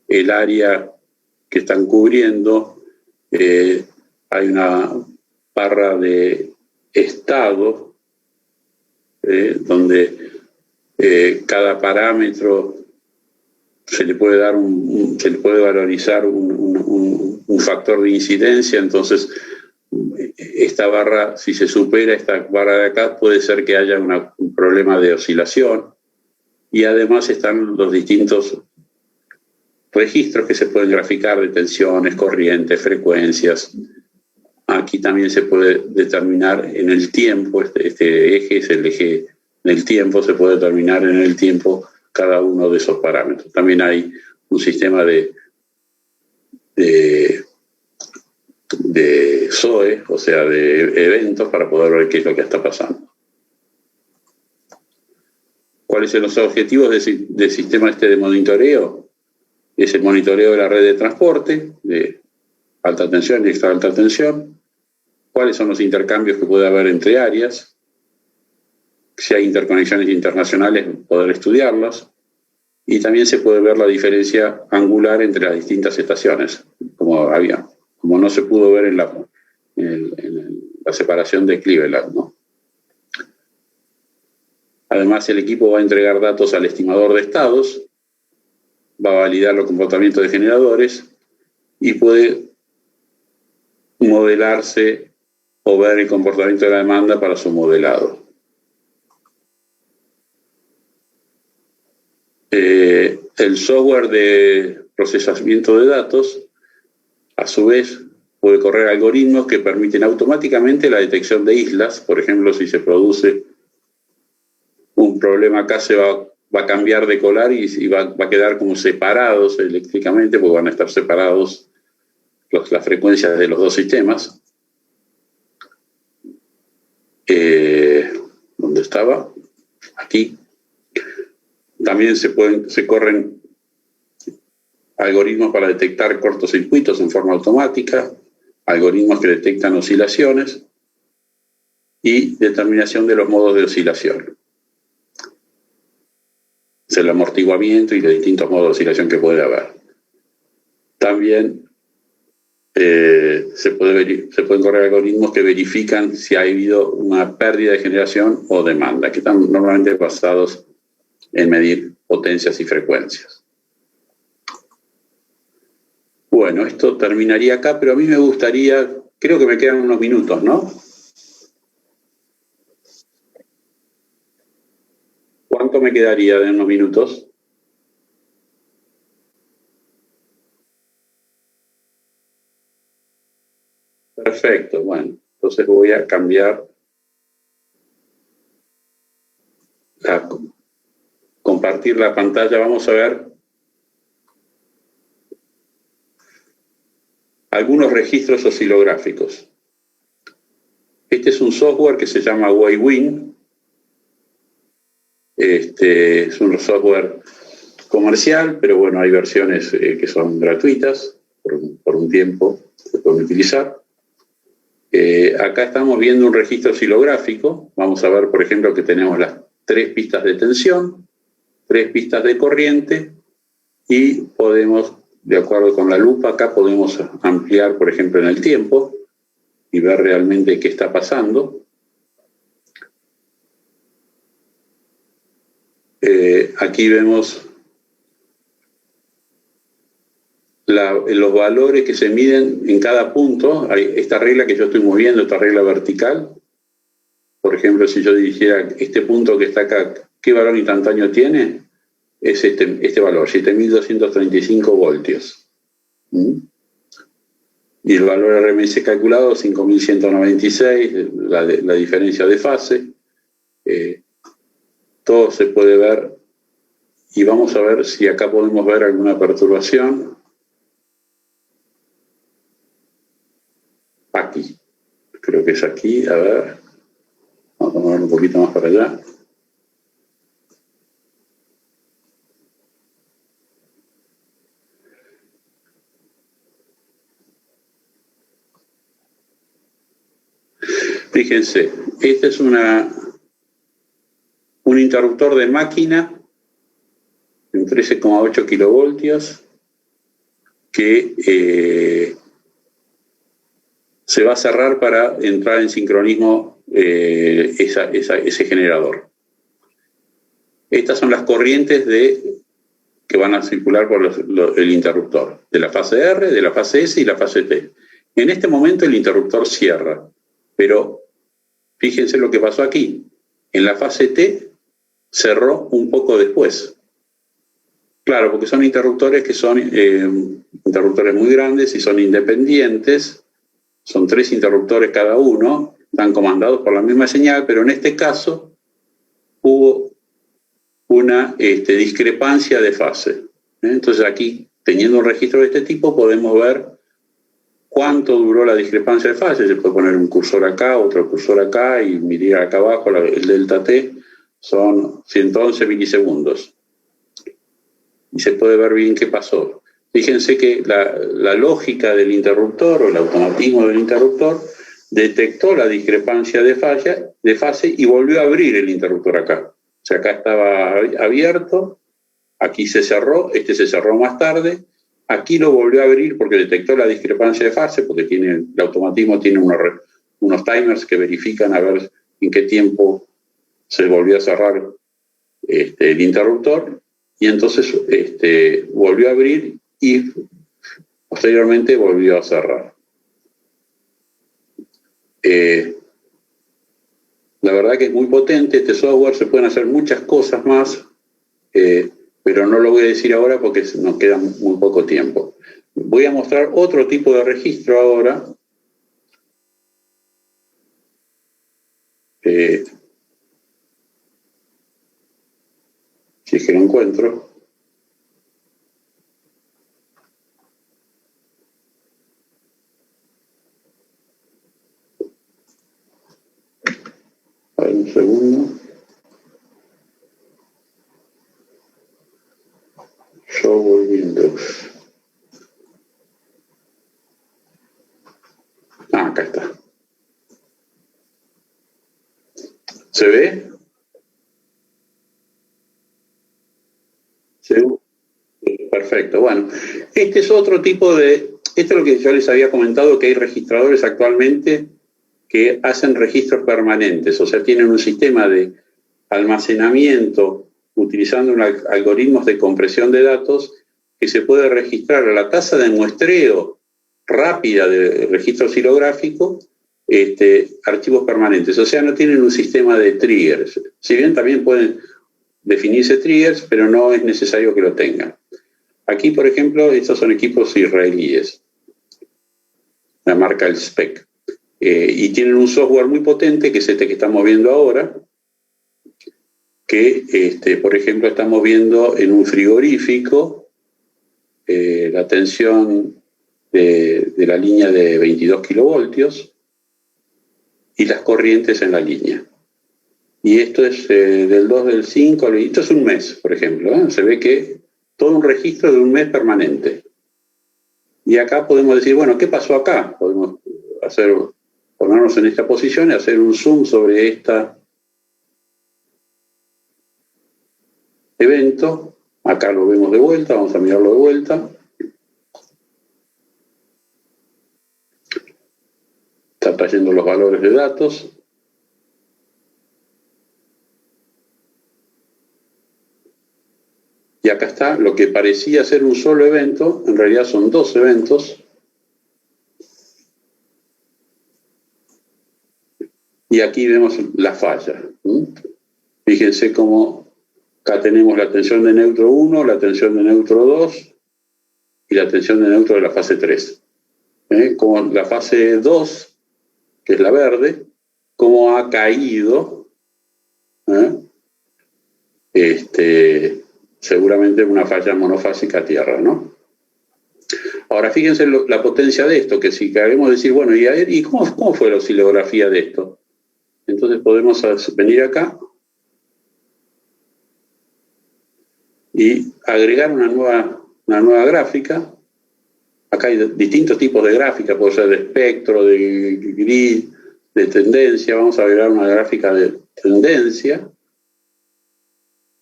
el área que están cubriendo, hay una barra de estado, donde cada parámetro se le puede dar se le puede valorizar un factor de incidencia. Entonces esta barra, si se supera esta barra de acá, puede ser que haya un problema de oscilación, y además están los distintos registros que se pueden graficar de tensiones, corrientes, frecuencias. Aquí también se puede determinar en el tiempo, este eje es el eje del tiempo, se puede determinar en el tiempo cada uno de esos parámetros. También hay un sistema de SOE, o sea, de eventos, para poder ver qué es lo que está pasando. ¿Cuáles son los objetivos del sistema de monitoreo? Es el monitoreo de la red de transporte, de alta tensión y extra alta tensión. ¿Cuáles son los intercambios que puede haber entre áreas? Si hay interconexiones internacionales, poder estudiarlas. Y también se puede ver la diferencia angular entre las distintas estaciones, como no se pudo ver en la separación de Cleveland, ¿no? Además, el equipo va a entregar datos al estimador de estados, va a validar los comportamientos de generadores y puede modelarse o ver el comportamiento de la demanda para su modelado. El software de procesamiento de datos, A su vez, puede correr algoritmos que permiten automáticamente la detección de islas. Por ejemplo, si se produce un problema acá, se va a cambiar de colar y va a quedar como separados eléctricamente, porque van a estar separados las frecuencias de los dos sistemas. ¿Dónde estaba? Aquí. También se corren algoritmos para detectar cortocircuitos en forma automática, algoritmos que detectan oscilaciones y determinación de los modos de oscilación. Es el amortiguamiento y los distintos modos de oscilación que puede haber. También se pueden correr algoritmos que verifican si ha habido una pérdida de generación o demanda, que están normalmente basados en medir potencias y frecuencias. Bueno, esto terminaría acá, pero a mí me gustaría, creo que me quedan unos minutos, ¿no? ¿Cuánto me quedaría de unos minutos? Perfecto, bueno, entonces voy a cambiar compartir la pantalla. Vamos a ver algunos registros oscilográficos. Este es un software que se llama Wavewing. Es un software comercial, pero bueno, hay versiones que son gratuitas, por un tiempo se pueden utilizar. Acá estamos viendo un registro oscilográfico. Vamos a ver, por ejemplo, que tenemos las 3 pistas de tensión, 3 pistas de corriente, y podemos, de acuerdo con la lupa, acá podemos ampliar, por ejemplo, en el tiempo y ver realmente qué está pasando. Aquí vemos los valores que se miden en cada punto. Hay esta regla que yo estoy moviendo, esta regla vertical. Por ejemplo, si yo dijera este punto que está acá, ¿qué valor instantáneo tiene? Es este valor, 7.235 voltios. Y el valor RMS calculado, 5.196, la diferencia de fase. Todo se puede ver. Y vamos a ver si acá podemos ver alguna perturbación. Aquí. Creo que es aquí. A ver. Vamos a mover un poquito más para allá. Fíjense, este es un interruptor de máquina en 13,8 kilovoltios que se va a cerrar para entrar en sincronismo ese generador. Estas son las corrientes que van a circular por el interruptor, de la fase R, de la fase S y la fase T. En este momento el interruptor cierra, pero fíjense lo que pasó aquí. En la fase T cerró un poco después. Claro, porque son interruptores que son interruptores muy grandes y son independientes. Son 3 interruptores cada uno, están comandados por la misma señal, pero en este caso hubo una discrepancia de fase. Entonces aquí, teniendo un registro de este tipo, podemos ver cuánto duró la discrepancia de fase. Se puede poner un cursor acá, otro cursor acá y mirar acá abajo, el delta T son 111 milisegundos. Y se puede ver bien qué pasó. Fíjense que la lógica del interruptor o el automatismo del interruptor detectó la discrepancia de fase y volvió a abrir el interruptor acá. O sea, acá estaba abierto, aquí se cerró, se cerró más tarde, aquí lo volvió a abrir porque detectó la discrepancia de fase, porque el automatismo tiene unos timers que verifican a ver en qué tiempo se volvió a cerrar el interruptor, y entonces volvió a abrir y posteriormente volvió a cerrar. La verdad que es muy potente este software, se pueden hacer muchas cosas más, pero no lo voy a decir ahora porque nos queda muy poco tiempo. Voy a mostrar otro tipo de registro ahora. Si es que lo encuentro. A ver, un segundo. Show Windows. Acá está. ¿Se ve? Perfecto. Bueno, este es otro tipo de... Esto es lo que yo les había comentado, que hay registradores actualmente que hacen registros permanentes, o sea, tienen un sistema de almacenamiento utilizando algoritmos de compresión de datos que se puede registrar a la tasa de muestreo rápida de registro oscilográfico, archivos permanentes. O sea, no tienen un sistema de triggers. Si bien también pueden definirse triggers, pero no es necesario que lo tengan. Aquí, por ejemplo, estos son equipos israelíes, la marca el SPEC, y tienen un software muy potente, que es este que estamos viendo ahora, que, por ejemplo, estamos viendo en un frigorífico la tensión de la línea de 22 kilovoltios y las corrientes en la línea. Y esto es del 2 del 5, esto es un mes, por ejemplo, ¿eh? Se ve que todo un registro de un mes permanente. Y acá podemos decir, bueno, ¿qué pasó acá? Podemos ponernos en esta posición y hacer un zoom sobre este evento. Acá lo vemos de vuelta, vamos a mirarlo de vuelta. Está trayendo los valores de datos. Y acá está, lo que parecía ser un solo evento, en realidad son dos eventos. Y aquí vemos la falla. Fíjense cómo acá tenemos la tensión de neutro 1, la tensión de neutro 2 y la tensión de neutro de la fase 3. Como la fase 2, que es la verde, cómo ha caído, seguramente una falla monofásica a tierra, ¿no? Ahora, fíjense la potencia de esto, que si queremos decir, bueno, ¿y cómo fue la oscilografía de esto? Entonces podemos venir acá y agregar una nueva gráfica. Acá hay distintos tipos de gráfica, puede ser de espectro, de grid, de tendencia. Vamos a agregar una gráfica de tendencia.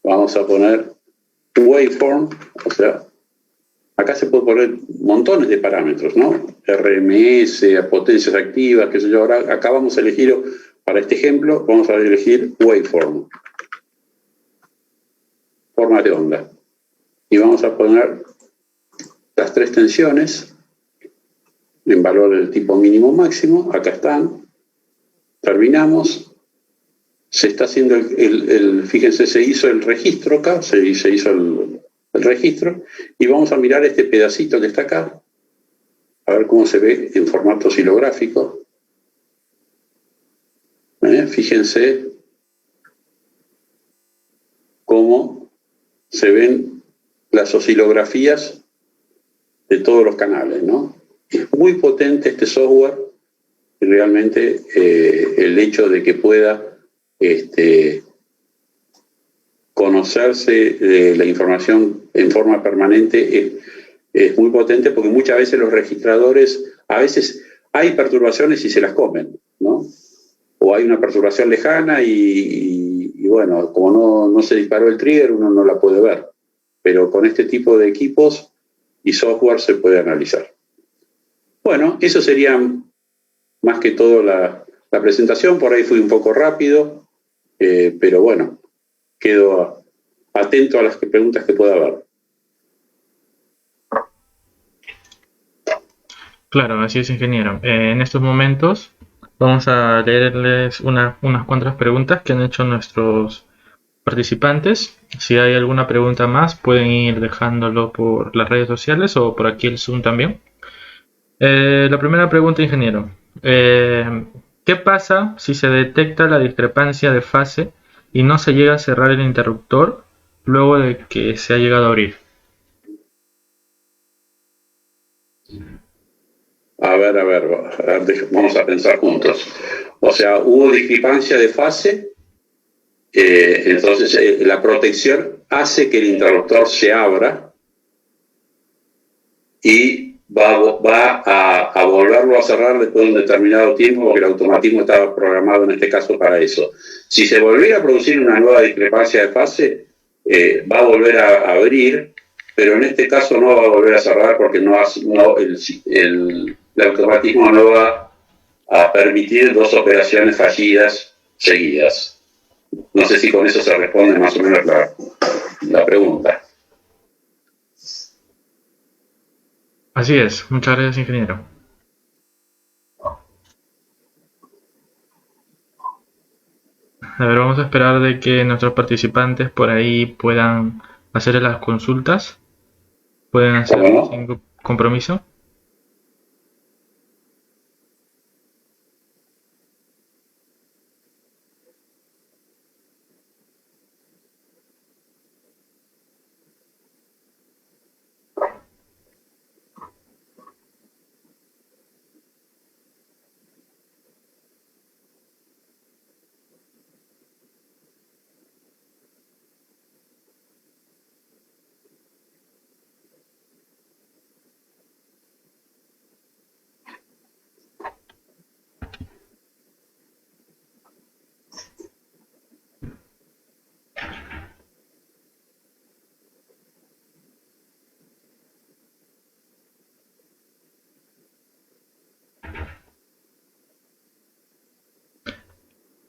Vamos a poner waveform, o sea, acá se puede poner montones de parámetros, ¿no? RMS, potencias activas, qué sé yo. Ahora acá vamos a elegir, para este ejemplo, vamos a elegir waveform, forma de onda. Y vamos a poner las tres tensiones en valor del tipo mínimo máximo. Acá están. Terminamos. Se está haciendo fíjense, se hizo el registro acá, se hizo el registro, y vamos a mirar este pedacito que está acá, a ver cómo se ve en formato oscilográfico. Fíjense cómo se ven las oscilografías de todos los canales, ¿no? Es muy potente este software, y realmente el hecho de que pueda conocerse la información en forma permanente es muy potente, porque muchas veces los registradores, a veces hay perturbaciones y se las comen, ¿no? O hay una perturbación lejana y bueno, como no se disparó el trigger, uno no la puede ver. Pero con este tipo de equipos y software se puede analizar. Bueno, eso sería más que todo la presentación. Por ahí fui un poco rápido, pero bueno, quedo atento a las preguntas que pueda haber. Claro, así es, ingeniero. En estos momentos vamos a leerles unas cuantas preguntas que han hecho nuestros participantes. Si hay alguna pregunta más, pueden ir dejándolo por las redes sociales o por aquí el Zoom también. La primera pregunta, ingeniero. ¿Qué pasa si se detecta la discrepancia de fase y no se llega a cerrar el interruptor luego de que se ha llegado a abrir? A ver, vamos a pensar juntos. O sea, hubo discrepancia de fase, entonces la protección hace que el interruptor se abra y va a volverlo a cerrar después de un determinado tiempo, porque el automatismo estaba programado en este caso para eso. Si se volviera a producir una nueva discrepancia de fase, va a volver a abrir, pero en este caso no va a volver a cerrar porque el automatismo no va a permitir dos operaciones fallidas seguidas. No sé si con eso se responde más o menos la pregunta. Así es, muchas gracias, ingeniero. A ver, vamos a esperar de que nuestros participantes por ahí puedan hacer las consultas. Pueden hacerlo sin compromiso.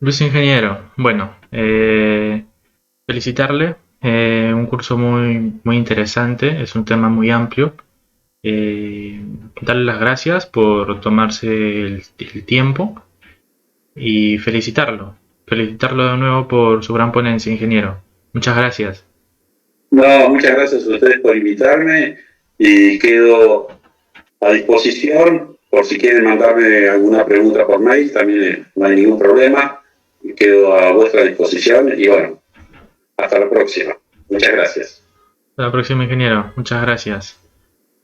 Luis Ingeniero, bueno, felicitarle, un curso muy interesante, es un tema muy amplio. Darle las gracias por tomarse el tiempo y felicitarlo de nuevo por su gran ponencia, ingeniero. Muchas gracias. No, muchas gracias a ustedes por invitarme y quedo a disposición por si quieren mandarme alguna pregunta por mail, también no hay ningún problema. Quedo a vuestra disposición y bueno, hasta la próxima. Muchas gracias. Hasta la próxima, ingeniero. Muchas gracias.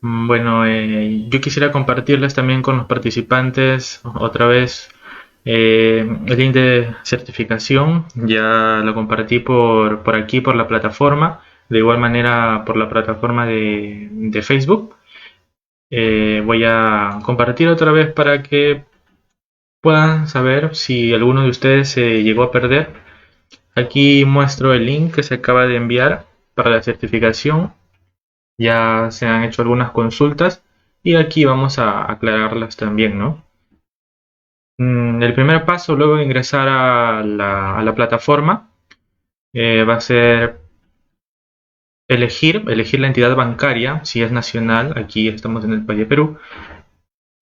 Bueno, yo quisiera compartirles también con los participantes otra vez el link de certificación. Ya lo compartí por aquí, por la plataforma. De igual manera por la plataforma de Facebook. Voy a compartir otra vez para que puedan saber si alguno de ustedes se llegó a perder. Aquí muestro el link que se acaba de enviar para la certificación. Ya se han hecho algunas consultas y aquí vamos a aclararlas también, ¿no? El primer paso luego de ingresar a la plataforma va a ser elegir la entidad bancaria, si es nacional, aquí estamos en el país de Perú,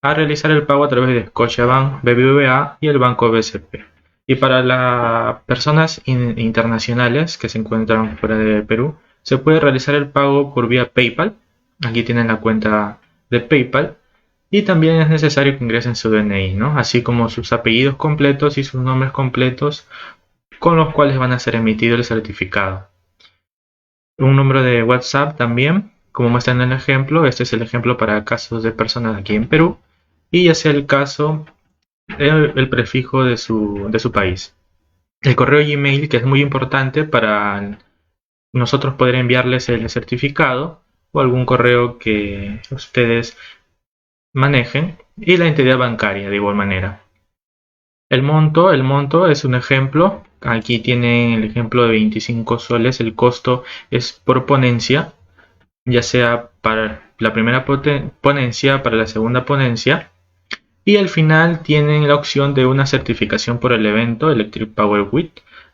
a realizar el pago a través de Scotiabank, BBVA y el Banco BCP. Y para las personas internacionales que se encuentran fuera de Perú, se puede realizar el pago por vía PayPal. Aquí tienen la cuenta de PayPal. Y también es necesario que ingresen su DNI, ¿no? Así como sus apellidos completos y sus nombres completos con los cuales van a ser emitido el certificado. Un número de WhatsApp también, como muestra en el ejemplo. Este es el ejemplo para casos de personas aquí en Perú. Y ya sea el caso, el prefijo de su país. El correo Gmail, que es muy importante para nosotros poder enviarles el certificado o algún correo que ustedes manejen, y la entidad bancaria de igual manera. El monto es un ejemplo. Aquí tienen el ejemplo de 25 soles. El costo es por ponencia, ya sea para la primera ponencia, para la segunda ponencia. Y al final tienen la opción de una certificación por el evento Electric Power Week,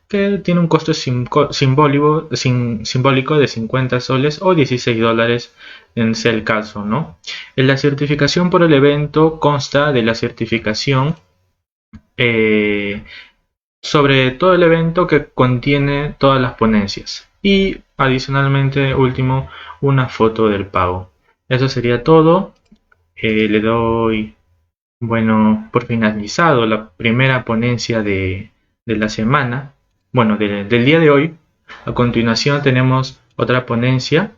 que tiene un costo simbólico de 50 soles o 16 dólares en sea el caso, ¿no? La certificación por el evento consta de la certificación, quién sobre todo el evento que contiene todas las ponencias. Y adicionalmente, último, una foto del pago. Eso sería todo. Le doy, bueno, por finalizado la primera ponencia de la semana. Bueno, del día de hoy. A continuación tenemos otra ponencia.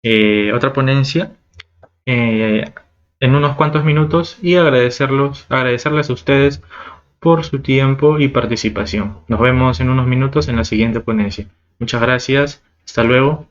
En unos cuantos minutos, y agradecerles a ustedes por su tiempo y participación. Nos vemos en unos minutos en la siguiente ponencia. Muchas gracias. Hasta luego.